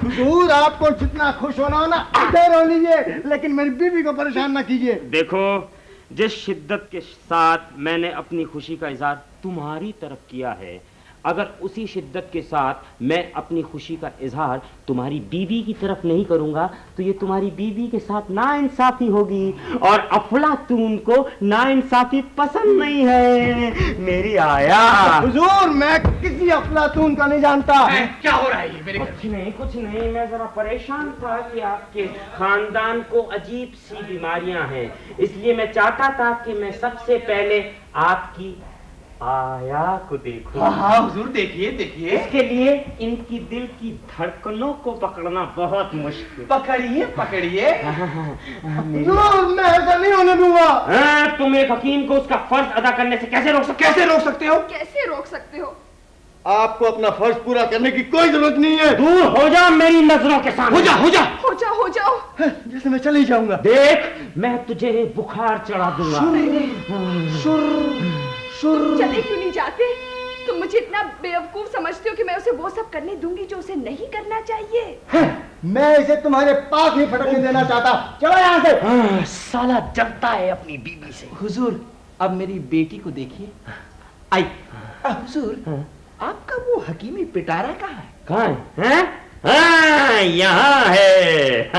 S4: हुजूर आपको जितना खुश होना हो ना इधर हो लीजिए, लेकिन मेरी बीवी को परेशान ना कीजिए।
S2: देखो, जिस शिद्दत के साथ मैंने अपनी खुशी का इजहार तुम्हारी तरफ किया है, अगर उसी शिद्दत के साथ मैं अपनी खुशी का इजहार तुम्हारी बीवी की तरफ नहीं करूंगा तो ये तुम्हारी बीवी के साथ नाइंसाफी होगी, और अफलातून को नाइंसाफी पसंद नहीं है। मेरी आया।
S4: हुजूर मैं किसी अफलातून का नहीं जानता।
S3: क्या हो रहा है ये मेरे घर?
S2: कुछ नहीं, मैं जरा परेशान था कि आपके खानदान को अजीब सी बीमारियां हैं, इसलिए मैं चाहता था कि मैं सबसे पहले आपकी आया को देखूं।
S3: हाँ हुजूर देखिए देखिए।
S2: इसके लिए इनकी दिल की धड़कनों को पकड़ना बहुत मुश्किल।
S3: पकड़िए पकड़िए।
S4: हुजूर मैं ऐसा नहीं होने दूंगा।
S2: तुम एक हकीम को उसका फर्ज अदा करने से कैसे रोक सकते हो?
S1: कैसे रोक सकते हो?
S4: आपको अपना फर्ज पूरा करने की कोई जरूरत नहीं है।
S2: दूर हो जा मेरी नजरों के सामने।
S1: हो जाओ।
S4: जैसे मैं चले ही जाऊंगा।
S2: देख, मैं तुझे बुखार चढ़ा दूंगा।
S1: चले क्यों नहीं जाते?
S6: तुम मुझे इतना बेवकूफ समझते हो कि मैं उसे वो सब करने दूंगी जो उसे नहीं करना चाहिए?
S4: मैं इसे तुम्हारे पास ही फटकने देना चाहता। चलो यहाँ से।
S3: साला जलता है अपनी बीबी से। हुजूर, अब मेरी बेटी को देखिए। आई। हुजूर, आपका वो हकीमी पिटारा कहाँ है?
S2: कहाँ है? हाँ, यहाँ है।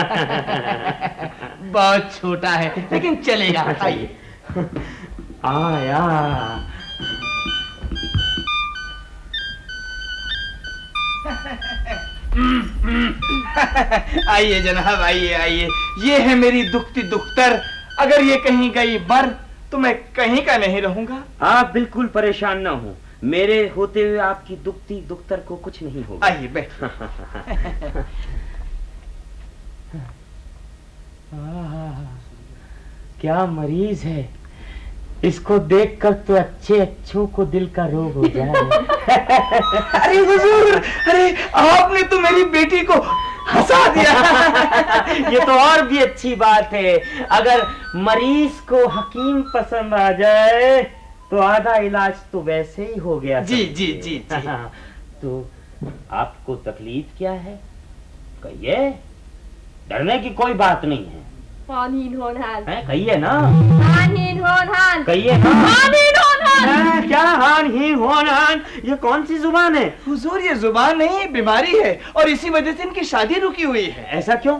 S3: बहुत छोटा है लेकिन चलेगा। आइए।
S2: आया।
S3: आइए जनाब, आइए आइए। ये है मेरी दुखती दुख्तर। अगर ये कहीं गई मर तो मैं कहीं का नहीं रहूंगा।
S2: आप बिल्कुल परेशान ना हो, मेरे होते हुए आपकी दुखती दुख्तर को कुछ नहीं होगा।
S3: आइए बैठ।
S2: क्या मरीज है, इसको देखकर तो अच्छे अच्छों को दिल का रोग हो जाए।
S3: अरे हुजूर, अरे आपने तो मेरी बेटी को हंसा दिया।
S2: ये तो और भी अच्छी बात है। अगर मरीज को हकीम पसंद आ जाए तो आधा इलाज तो वैसे ही हो गया।
S3: जी जी जी जी।
S2: तो आपको तकलीफ क्या है? कहिए, डरने की कोई बात नहीं है। कहिए ना, कहिए ना। क्या हान होनान? ये कौन सी जुबान है?
S3: हुजूर, ये जुबान नहीं, बीमारी है और इसी वजह से इनकी शादी रुकी हुई है।
S2: ऐसा क्यों?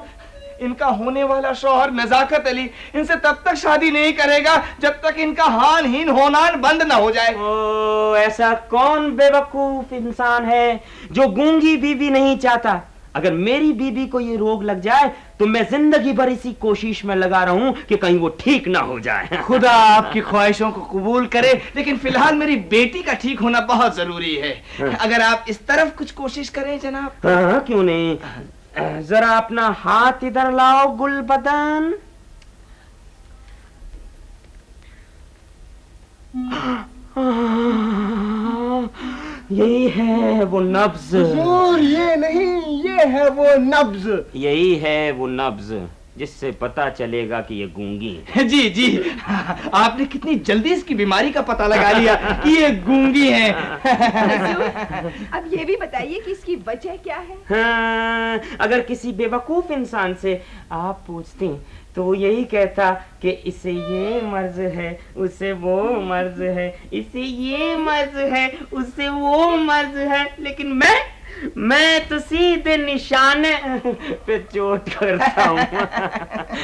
S3: इनका होने वाला शौहर नजाकत अली इनसे तब तक शादी नहीं करेगा जब तक इनका हान होनान बंद ना हो जाए।
S2: ओ, ऐसा कौन बेवकूफ इंसान है जो गूंगी बीवी नहीं चाहता? अगर मेरी बीबी को ये रोग लग जाए तो मैं जिंदगी भर इसी कोशिश में लगा रहा हूं कि कहीं वो ठीक ना हो जाए।
S3: खुदा आपकी ख्वाहिशों को कबूल करे, लेकिन फिलहाल मेरी बेटी का ठीक होना बहुत जरूरी है। अगर आप इस तरफ कुछ कोशिश करें जनाब।
S2: हाँ, क्यों नहीं। जरा अपना हाथ इधर लाओ गुल बदन। यही है वो नब्ज।
S4: हुजूर, ये नहीं, ये है वो नब्ज।
S2: यही है वो नब्ज जिससे पता चलेगा कि ये गूंगी है।
S3: जी जी, आपने कितनी जल्दी इसकी बीमारी का पता लगा लिया कि ये गूंगी है।
S6: अब ये भी बताइए कि इसकी वजह क्या है?
S2: हाँ, अगर किसी बेवकूफ इंसान से आप पूछते तो वो यही कहता कि इसे ये मर्ज है, उसे वो मर्ज है, इसे ये मर्ज है, उसे वो मर्ज है। लेकिन मैं तो सीधे निशाने पे चोट करता हूँ।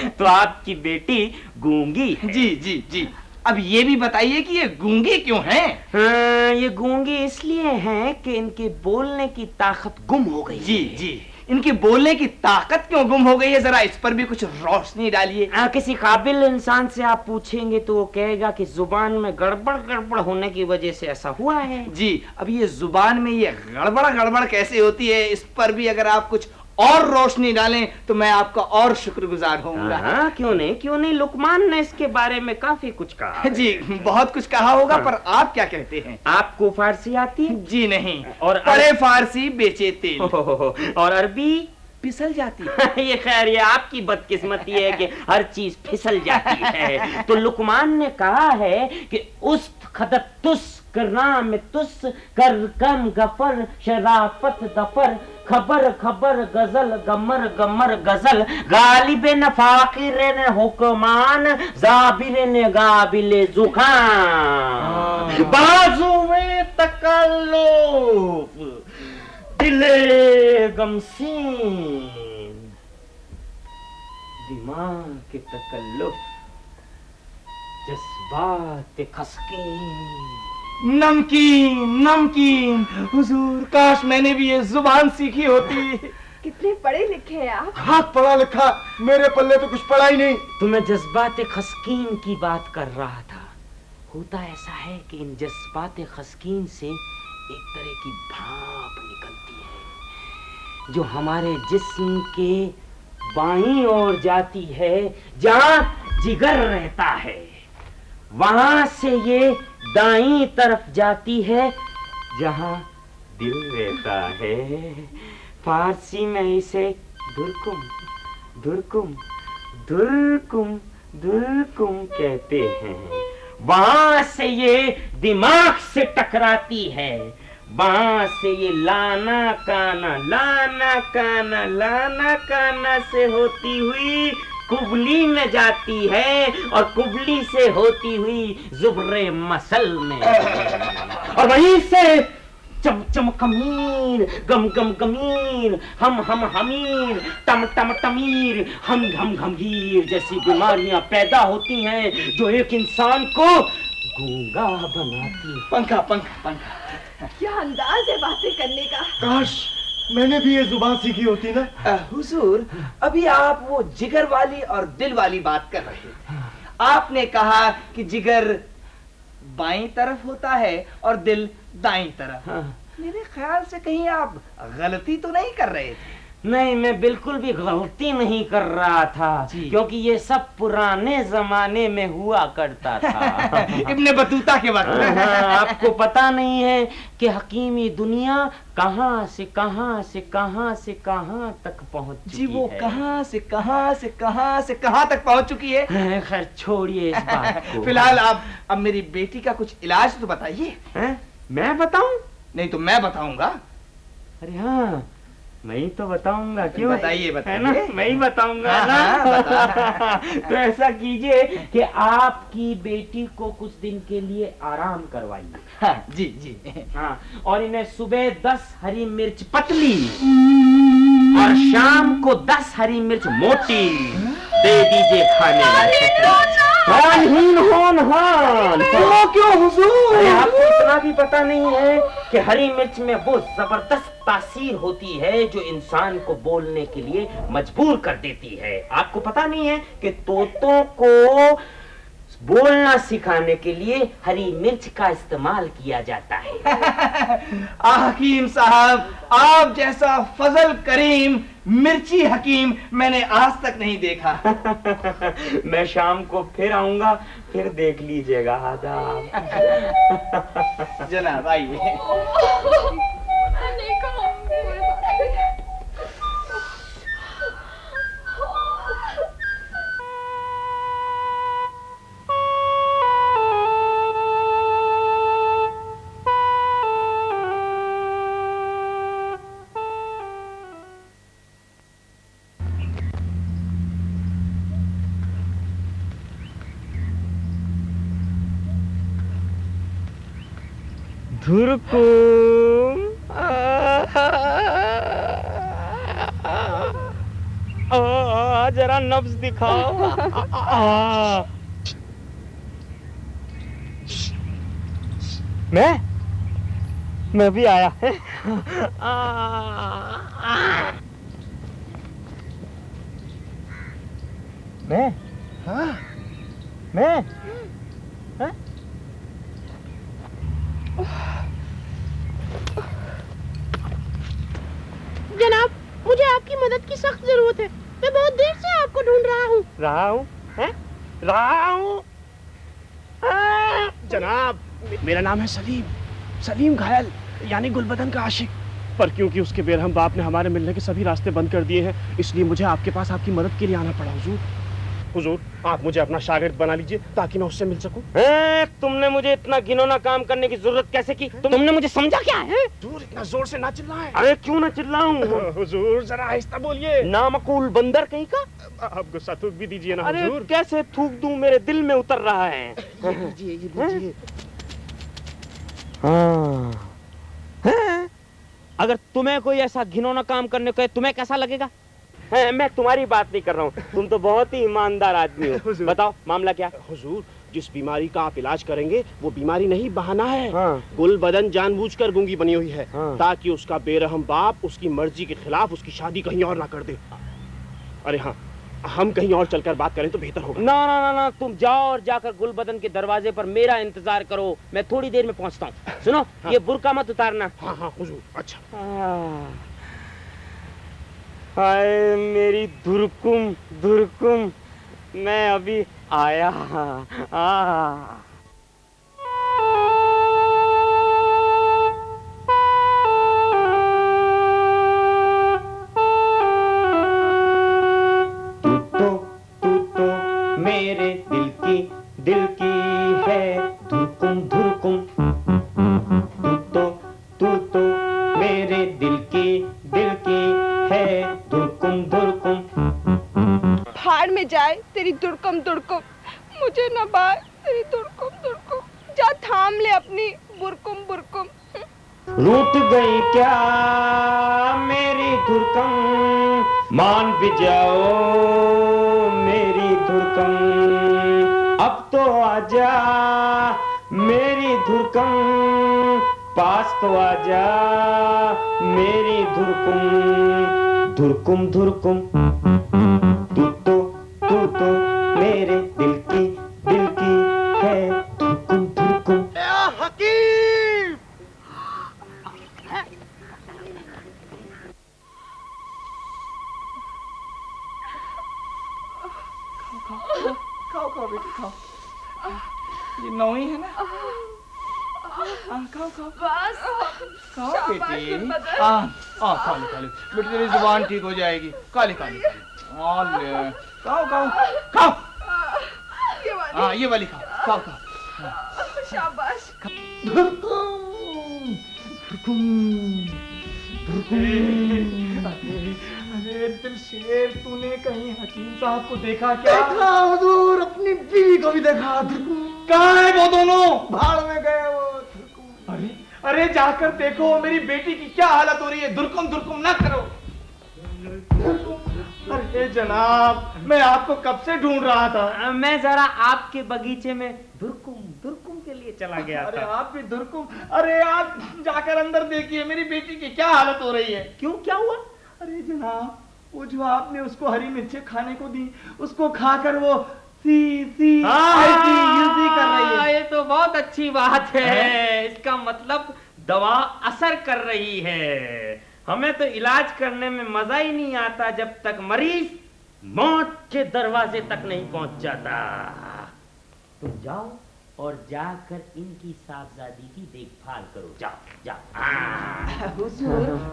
S2: तो आपकी बेटी गूंगी है।
S3: जी जी जी। अब ये भी बताइए कि ये गूंगी क्यों हैं?
S2: हाँ, ये गूंगी इसलिए हैं कि इनके बोलने की ताकत गुम हो गई।
S3: जी जी। इनकी बोलने की ताकत क्यों गुम हो गई है, जरा इस पर भी कुछ रोशनी डालिए।
S2: किसी काबिल इंसान से आप पूछेंगे तो वो कहेगा कि जुबान में गड़बड़ होने की वजह से ऐसा हुआ है।
S3: जी, अब ये जुबान में ये गड़बड़ कैसे होती है, इस पर भी अगर आप कुछ और रोशनी डालें तो मैं आपका और शुक्रगुजार होऊंगा।
S2: हाँ, क्यों नहीं। लुकमान ने इसके बारे में काफी कुछ कहा।
S3: जी, बहुत कुछ कहा होगा। हाँ। पर आप क्या कहते हैं?
S2: आपको फारसी आती है?
S3: जी नहीं।
S2: और
S3: पढ़े फारसी बेचे तेल।
S2: और अरबी
S3: फिसल जाती है।
S2: ये खैर, ये आपकी बदकिस्मती है कि हर चीज फिसल जाती है। तो लुकमान ने कहा है कि उस खदत तुस कराम तुस कर कम गफर शराफत दफर खबर खबर गजल गमर गमर गजल गालिब न फाकिर ने हुक्मान जाबिर ने गाबिले जुखान बाजू में तकल्लुफ दिले गमसीन दिमाग के तकल्लुफ जज्बात खसकीन
S3: नमकीन। हुजूर, काश मैंने भी ये जुबान सीखी होती।
S6: कितने पढ़े लिखे हैं आप।
S4: हाँ, पढ़ा लिखा, मेरे पल्ले तो कुछ पढ़ा ही नहीं।
S2: तो मैं जज्बात खसकीन की बात कर रहा था। होता ऐसा है कि इन जज्बात खसकीन से एक तरह की भाप निकलती है जो हमारे जिस्म के बाईं ओर जाती है, जहां जिगर रहता है। वहां से ये दाईं तरफ जाती है जहां दिल रहता है। फारसी में इसे दुर्कुम दुर्कुम दुर्कुम दुर्कुम कहते हैं। वहां से ये दिमाग से टकराती है, वहां से ये लाना काना लाना काना लाना काना से होती हुई कुबली में जाती है और कुबली से होती हुई जुबरे मसल में और वहीं से चम चम कमीर गम गम गमीर हम हमीर टम टम टमीर हम घमघीर जैसी बीमारियां पैदा होती हैं जो एक इंसान को गूंगा बनाती।
S3: पंखा पंखा पंखा,
S6: क्या अंदाज है बातें करने का।
S4: काश मैंने भी ये जुबान सीखी होती ना।
S3: हुजूर, अभी आप वो जिगर वाली और दिल वाली बात कर रहे थे। आपने कहा कि जिगर बाईं तरफ होता है और दिल दाईं तरफ। मेरे ख्याल से कहीं आप गलती तो नहीं कर रहे थे?
S2: नहीं, मैं बिल्कुल भी गलती नहीं कर रहा था, क्योंकि ये सब पुराने जमाने में हुआ करता था।
S3: इब्ने बतूता के वक्त।
S2: आपको पता नहीं है कि हकीमी दुनिया कहां से कहां से कहां से कहां तक पहुंच चुकी
S3: जी, वो
S2: है।
S3: कहां से कहां से कहां से कहां तक पहुंच चुकी है।
S2: खैर छोड़िए इस बात को।
S3: फिलहाल आप अब मेरी बेटी का कुछ इलाज तो बताइए।
S2: मैं बताऊं?
S3: नहीं तो मैं बताऊंगा।
S2: अरे हाँ, मैं ही तो बताऊंगा। क्यों?
S3: बताइए बताइए।
S2: है ना, मैं ही बताऊंगा ना। तो ऐसा कीजिए कि आपकी बेटी को कुछ दिन के लिए आराम करवाइए।
S3: हाँ, जी जी।
S2: हाँ, और इन्हें सुबह 10 हरी मिर्च पतली और शाम को 10 हरी मिर्च मोटी दे दीजिए खाने में।
S3: क्यों हुजूर?
S2: अरे आपको इतना भी पता नहीं है कि हरी मिर्च में वो जबरदस्त तासीर होती है जो इंसान को बोलने के लिए मजबूर कर देती है। आपको पता नहीं है कि तोतों को बोलना सिखाने के लिए हरी मिर्च का इस्तेमाल किया जाता है।
S3: हकीम साहब, आप जैसा फजल करीम मिर्ची हकीम मैंने आज तक नहीं देखा।
S2: मैं शाम को फिर आऊंगा, फिर देख लीजिएगा। आदाब।
S3: जनाब आइए।
S2: धुरकुम जरा नब्ज दिखाओ। मैं भी आया। मैं
S7: जनाब, मुझे आपकी मदद की सख्त जरूरत है। मैं बहुत देर से आपको ढूंढ रहा हूँ।
S5: जनाब, मेरा नाम है सलीम घायल, यानी गुलबदन का आशिक। पर क्योंकि उसके बेरहम बाप ने हमारे मिलने के सभी रास्ते बंद कर दिए हैं, इसलिए मुझे आपके पास आपकी मदद के लिए आना पड़ा। हुजूर, आप मुझे अपना शागिर्द बना लीजिए ताकि मैं उससे मिल सकूं।
S2: तुमने मुझे इतना घिनौना काम करने की जरूरत कैसे की? तुमने मुझे समझा क्या है?
S5: हुजूर, इतना जोर से ना चिल्लाएं।
S2: अरे क्यों ना चिल्लाऊं?
S5: हुजूर, जरा आहिस्ता बोलिए।
S2: नामकूल बंदर कहीं का।
S5: आप गुस्सा थूक भी दीजिए ना।
S2: अरे
S5: हुजूर,
S2: कैसे थूक दूं, मेरे दिल में उतर रहा है।
S5: ये लीजिए।
S2: अगर तुम्हें कोई ऐसा घिनौना काम करने को है, तुम्हें कैसा लगेगा? मैं तुम्हारी बात नहीं कर रहा हूँ, तुम तो बहुत ही ईमानदार आदमी हो। बताओ मामला क्या?
S5: हुजूर, जिस बीमारी का आप इलाज करेंगे वो बीमारी नहीं, बहाना है।
S2: हाँ।
S5: गुलबदन जानबूझकर गूंगी बनी हुई है,
S2: हाँ।
S5: ताकि उसका बेरहम बाप उसकी मर्जी के खिलाफ उसकी शादी कहीं और ना कर दे। अरे हाँ, हम कहीं और चलकर बात करें तो बेहतर होगा।
S2: ना ना ना ना, तुम जाओ और जाकर गुलबदन के दरवाजे पर मेरा इंतजार करो, मैं थोड़ी देर में पहुंचता हूँ। सुनो,
S5: हाँ।
S2: ये बुर्का मत उतारना।
S5: हाँ हाँ हुजूर, अच्छा।
S2: हाय मेरी धुरकुम, मैं अभी आया। तू तो मेरे दिल की है दिल की है धुरकुम धुरकुम।
S6: भाड़ में जाए तेरी दुड़कम दुड़कम, मुझे न बाय तेरी दुड़कम दुड़कम, जा थाम ले अपनी बुरकुम बुरकुम।
S2: रूठ गई क्या मेरी धुरकम, मान भी जाओ मेरी धुरकम, अब तो आजा मेरी धुरकम, पास तो आजा मेरी धुरकुम धुरकुम धुरकुम। तू तो मेरे दिल की है धुरकुम धुरकुम।
S4: हकीम खाओ बेटी खाओ, ये नौई है ना। खाओ
S6: बस
S4: खाओ बेटी। खा ले बेटी, तेरी जुबान ठीक हो जाएगी। खा ले खाओ। ये वाली खाओ।
S6: शाबाश।
S4: अरे दिलशेर, तूने कहीं हकीम साहब को देखा क्या? देखा हुजूर, अपनी बीवी को भी देखा। कहाँ है वो दोनों? भाड़ में गए वो। अरे जाकर देखो, मेरी बेटी की क्या हालत हो रही है। दुरकुम ना करो। अरे जनाब, मैं आपको कब से ढूंढ रहा था।
S2: मैं जरा आपके बगीचे में दुरकुम के लिए चला गया था।
S4: अरे आप भी दुरकुम? अरे आप जाकर अंदर देखिए, मेरी बेटी की क्या हालत हो रही है।
S2: क्यों, क्या हुआ?
S4: अरे जनाब, वो जो आपने उसको हरी मिर्चें खाने को दी, उसको खाकर वो सी कर रही है।
S2: ये तो बहुत अच्छी बात है। इसका मतलब दवा असर कर रही है। हमें तो इलाज करने में मजा ही नहीं आता जब तक मरीज मौत के दरवाजे तक नहीं पहुंच जाता। तुम जाओ और जाकर इनकी साहबजादी की देखभाल करो। जाओ।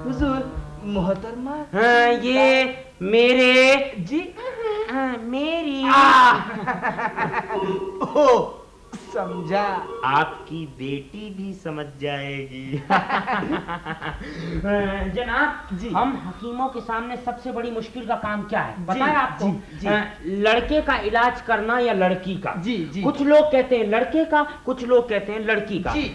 S4: हुजूर मोहतरमा।
S2: हाँ, ये मेरे
S4: जी।
S2: हाँ, मेरी।
S4: ओ, समझा।
S2: आपकी बेटी भी समझ जाएगी। जनाब जी, हम हकीमों के सामने सबसे बड़ी मुश्किल का काम क्या है बताएं आपको? जी। लड़के का इलाज करना या लड़की का? जी। कुछ लोग कहते हैं लड़के का, कुछ लोग कहते हैं लड़की का। जी।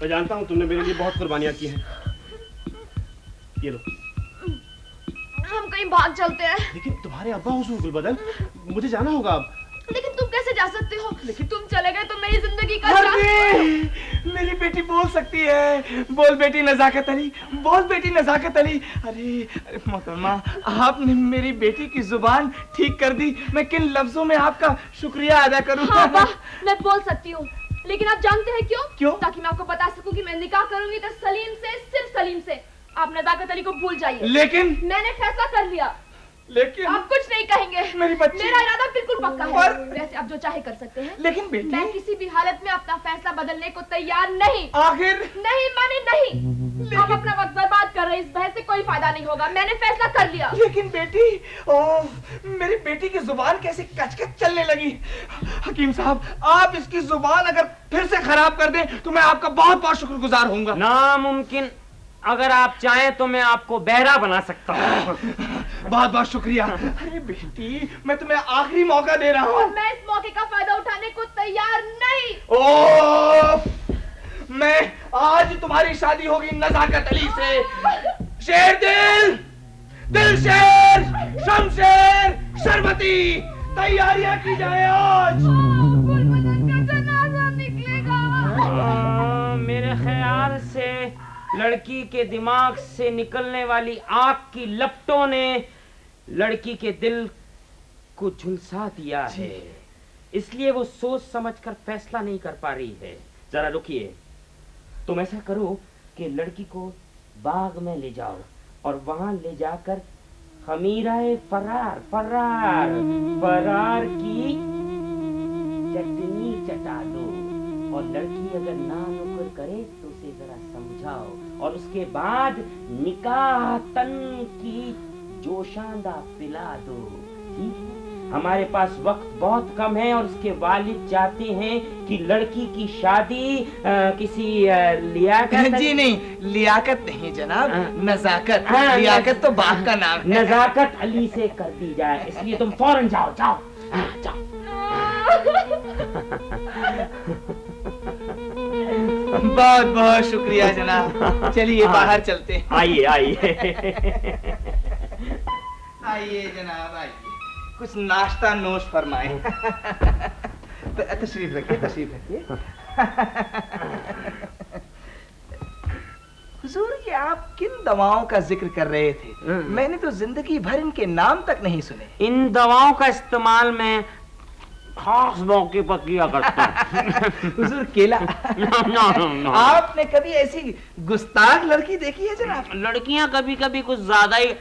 S5: मैं जानता हूँ तुमने मेरे लिए बहुत कुर्बानियां की हैं। ये लो।
S6: हम कहीं भाग चलते हैं।
S5: लेकिन तुम्हारे अब्बा हुजूर गुलबदन, मुझे जाना होगा अब।
S6: लेकिन तुम कैसे जा सकते हो? लेकिन तुम चले गए तो मेरी जिंदगी का
S4: मेरी बेटी बोल सकती है। बोल बेटी नजाकत अली, बोल बेटी नजाकत अली। अरे मोहतरमा, आपने मेरी बेटी की जुबान ठीक कर दी। मैं किन लफ्जों में आपका शुक्रिया अदा करूं?
S6: हाँ, मैं बोल सकती हूँ, लेकिन आप जानते हैं क्यों? ताकि मैं आपको बता सकूं कि मैं निकाह करूंगी तो सलीम से, सिर्फ सलीम से। आप नजाकत अली को भूल जाइए।
S4: लेकिन
S6: मैंने फैसला कर लिया।
S4: लेकिन
S6: आप कुछ नहीं कहेंगे।
S4: मेरी बच्ची,
S6: मेरा इरादा बिल्कुल पक्का है। वैसे आप जो चाहे कर सकते हैं।
S4: लेकिन बेटी,
S6: मैं किसी भी हालत में अपना फैसला बदलने को तैयार नहीं।
S4: आखिर
S6: नहीं माने नहीं। आप अपना वक्त बर्बाद कर रहे हैं, इस बहस से कोई फायदा नहीं होगा। मैंने फैसला कर लिया।
S4: लेकिन बेटी, मेरी बेटी की जुबान कैसे कचकच चलने लगी। हकीम साहब, आप इसकी जुबान अगर फिर से खराब कर दें तो मैं आपका बहुत बहुत शुक्रगुजार होऊंगा।
S2: नामुमकिन। अगर आप चाहें तो मैं आपको बहरा बना सकता हूँ।
S4: बहुत बहुत शुक्रिया। अरे बेटी, मैं तुम्हें आखिरी मौका दे रहा हूँ।
S6: मैं इस मौके का फायदा उठाने को तैयार नहीं।
S4: मैं आज तुम्हारी शादी होगी नजाकत अली से। शेर दिल शेर, शमशेर, शरबती, तैयारियां की जाए आज।
S2: मेरे ख्याल से लड़की के दिमाग से निकलने वाली आग की लपटों ने लड़की के दिल को झुलसा दिया है, इसलिए वो सोच समझकर फैसला नहीं कर पा रही है। जरा रुकिए, तुम ऐसा करो कि लड़की को बाग में ले जाओ और वहां ले जाकर खमीराए फरार की चटनी चटा दो और लड़की अगर ना नुकर करे तो उसे जरा समझाओ, और उसके बाद निकाह तन की जोशांदा पिला दो, ठीक है? हमारे पास वक्त बहुत कम है और उसके वालिद चाहते हैं कि लड़की की शादी किसी लियाकत
S3: जी नहीं, लियाकत नहीं जनाब, नजाकत। लियाकत तो बाप का नाम है।
S2: नजाकत अली से कर दी जाए, इसलिए तुम फौरन जाओ जाओ जाओ।
S3: बहुत बहुत शुक्रिया जनाब, चलिए बाहर चलते हैं।
S2: आइए आइए
S3: आइए जनाब आइए, कुछ नाश्ता नोश फरमाए। तशरीफ रखिए, तशरीफ रखिए। हुजूर, ये आप किन दवाओं का जिक्र कर रहे थे? मैंने तो जिंदगी भर इनके नाम तक नहीं सुने।
S2: इन दवाओं का इस्तेमाल मैं खास मौके पर किया करता हूँ।
S3: हुजूर, केला। आपने कभी ऐसी गुस्ताख लड़की देखी है जनाब?
S2: लड़कियां कभी कभी कुछ ज्यादा ही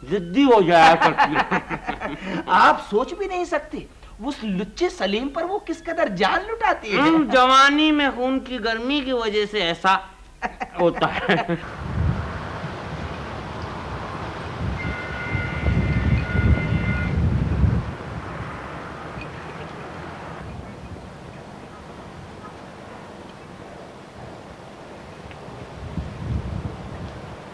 S2: जिद्दी हो जाया करती है।
S3: आप सोच भी नहीं सकते उस लुच्चे सलीम पर वो किस कदर जान लुटाती है।
S2: जवानी में खून की गर्मी की वजह से ऐसा होता है।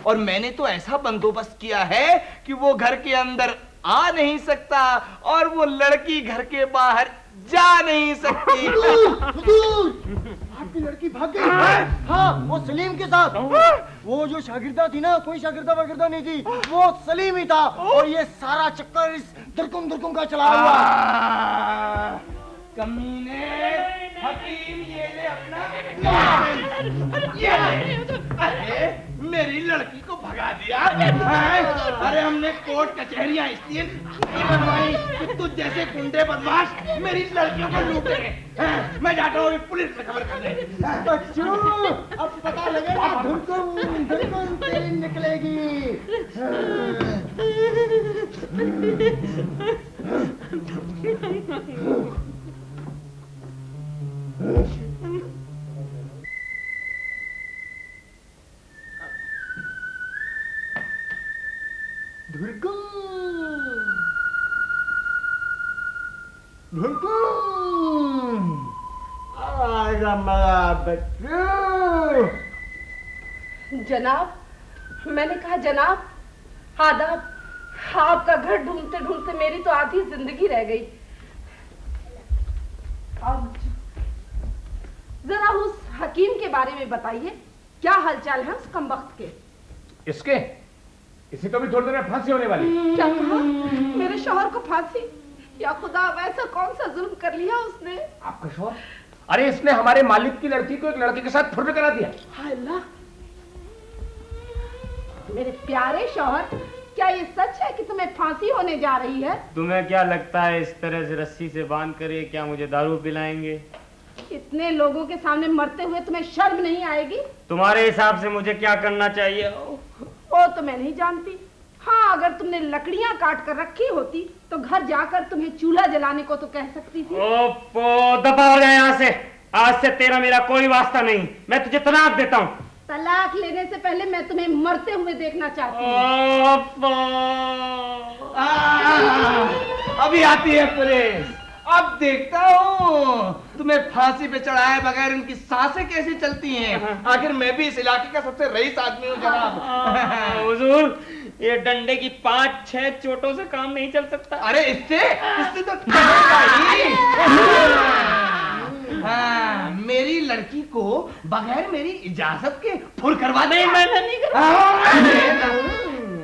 S3: और मैंने तो ऐसा बंदोबस्त किया है कि वो घर के अंदर आ नहीं सकता और वो लड़की घर के बाहर जा नहीं सकती।
S4: आपकी लड़की भाग गई। हाँ, वो सलीम के साथ। वो जो शागिर्दा थी ना, कोई शागिर्दा वागिर्दा नहीं थी, वो सलीम ही था। और ये सारा चक्कर इस दुर्गम का चला हुआ।
S3: कमीने, हकीम, ये ले अपना, ये ले। अरे मेरी लड़की को भगा दिया। अरे हमने कोर्ट कचहरियां इसलिए बनवाई कि तुझ जैसे गुंडे बदमाश मेरी लड़कियों को लूटे। मैं जाता हूँ पुलिस में खबर करने।
S4: बच्चों, अब पता लगेगा धुरकुम तेरी निकलेगी।
S1: जनाब, मैंने कहा जनाब, आदाब। आपका घर ढूंढते ढूंढते मेरी तो आधी जिंदगी रह गई। अब जरा उस हकीम के बारे में बताइए, क्या हालचाल है उस कमबख्त के?
S5: इसके इसी को भी थोड़ी देर में फांसी होने वाली।
S1: क्या कहा? मेरे शौहर को फांसी? या खुदा, वैसा कौन सा जुल्म कर लिया उसने?
S5: आपका शौहर? अरे इसने हमारे मालिक की लड़की को एक लड़के के साथ फुर्र करा दिया।
S1: हाय अल्लाह, मेरे प्यारे शौहर, क्या ये सच है कि तुम्हें फांसी होने जा रही है?
S2: तुम्हें क्या लगता है इस तरह से रस्सी से बांध कर ये क्या मुझे दारू पिलाएंगे?
S1: इतने लोगों के सामने मरते हुए तुम्हें शर्म नहीं आएगी?
S2: तुम्हारे हिसाब से मुझे क्या करना चाहिए?
S1: वो तो मैं नहीं जानती। हाँ, अगर तुमने लकड़ियां काट कर रखी होती तो घर जाकर तुम्हें चूल्हा जलाने को तो कह सकती थी।
S2: ओपो, दफा हो जाए यहाँ से। आज से तेरा मेरा कोई वास्ता नहीं। मैं तुझे तलाक देता हूँ।
S1: तलाक लेने से पहले मैं तुम्हें मरते हुए देखना चाहती हूँ।
S3: अभी आती है पुलिस। अब देखता हूँ तुम्हें फांसी पे चढ़ाए बगैर उनकी सांसें कैसे चलती हैं। आखिर मैं भी इस इलाके का सबसे रईस आदमी हूँ जनाब।
S2: हुजूर, ये डंडे की 5-6 चोटों से काम नहीं चल सकता।
S3: अरे इससे तो हाँ, मेरी लड़की को बगैर मेरी इजाजत के फुर करवा दे।
S2: मैंने नहीं करा।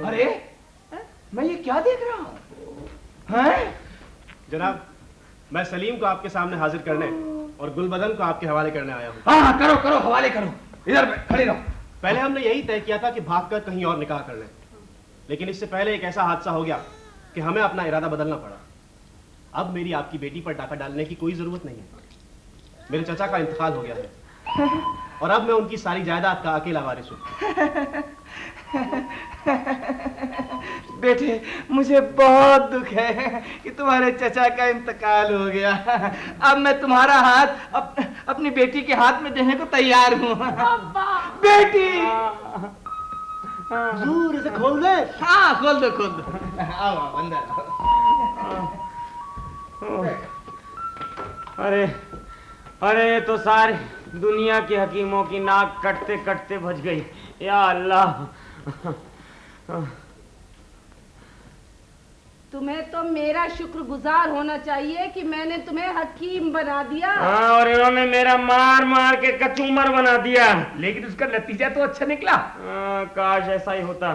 S3: अरे मैं ये क्या देख रहा हूँ?
S8: जनाब, मैं सलीम को आपके सामने हाजिर करने और गुलबदन को आपके हवाले करने आया हूँ।
S3: हाँ, करो करो, हवाले करो। इधर खड़े रहो।
S8: पहले हमने यही तय किया था कि भागकर कहीं और निकाह कर लें, लेकिन इससे पहले एक ऐसा हादसा हो गया कि हमें अपना इरादा बदलना पड़ा। अब मेरी आपकी बेटी पर डाका डालने की कोई जरूरत नहीं है। मेरे चाचा का इंतकाल हो गया है और अब मैं उनकी सारी जायदाद का अकेला वारिस हूँ।
S3: बेटे, मुझे बहुत दुख है कि तुम्हारे चचा का इंतकाल हो गया। अब मैं तुम्हारा हाथ अपनी बेटी के हाथ में देने को तैयार हूँ। बेटी
S4: हुजूर इसे खोल दे।
S3: हाँ खोल दो खोल दो। आओ आओ अंदर आओ।
S2: अरे अरे तो सारी दुनिया के हकीमों की नाक कटते कटते बच गई। या अल्लाह।
S1: तुम्हें तो मेरा शुक्रगुजार होना चाहिए कि मैंने तुम्हें हकीम बना दिया।
S2: हाँ, और इन्होंने मेरा मार मार के कचूमर बना दिया।
S5: लेकिन उसका नतीजा तो अच्छा निकला।
S2: काश ऐसा ही होता।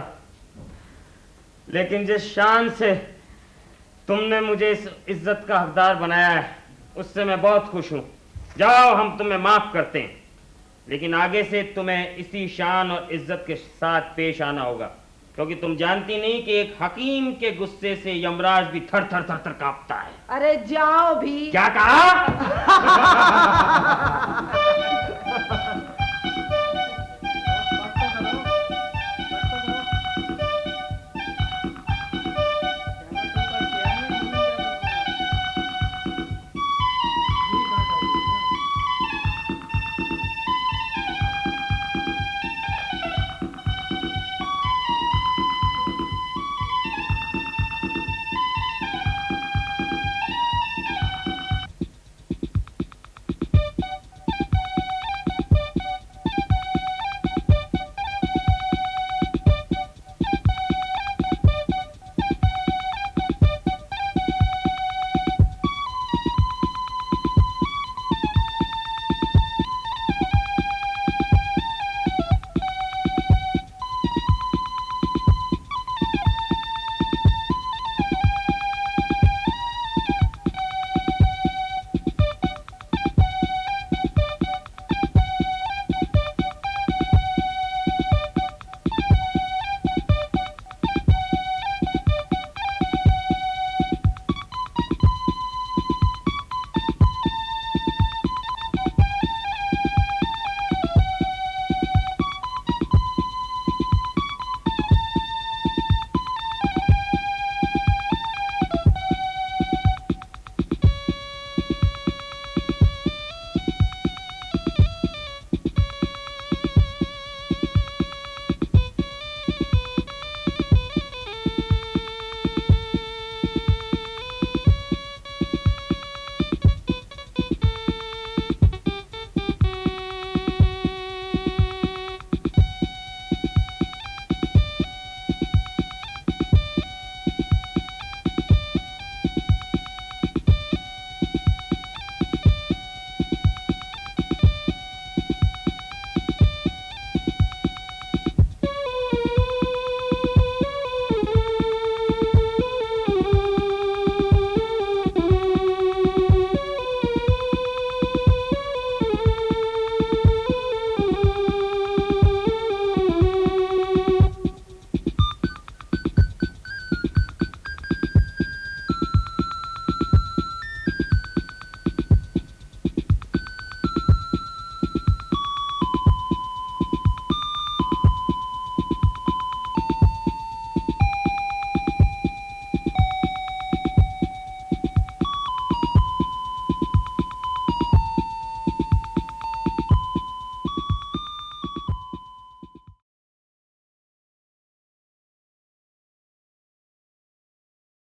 S2: लेकिन जिस शान से तुमने मुझे इस इज्जत का हकदार बनाया है उससे मैं बहुत खुश हूं। जाओ, हम तुम्हें माफ करते हैं, लेकिन आगे से तुम्हें इसी शान और इज्जत के साथ पेश आना होगा, क्योंकि तुम जानती नहीं कि एक हकीम के गुस्से से यमराज भी थर थर थर थर कांपता है।
S1: अरे जाओ भी।
S2: क्या कहा?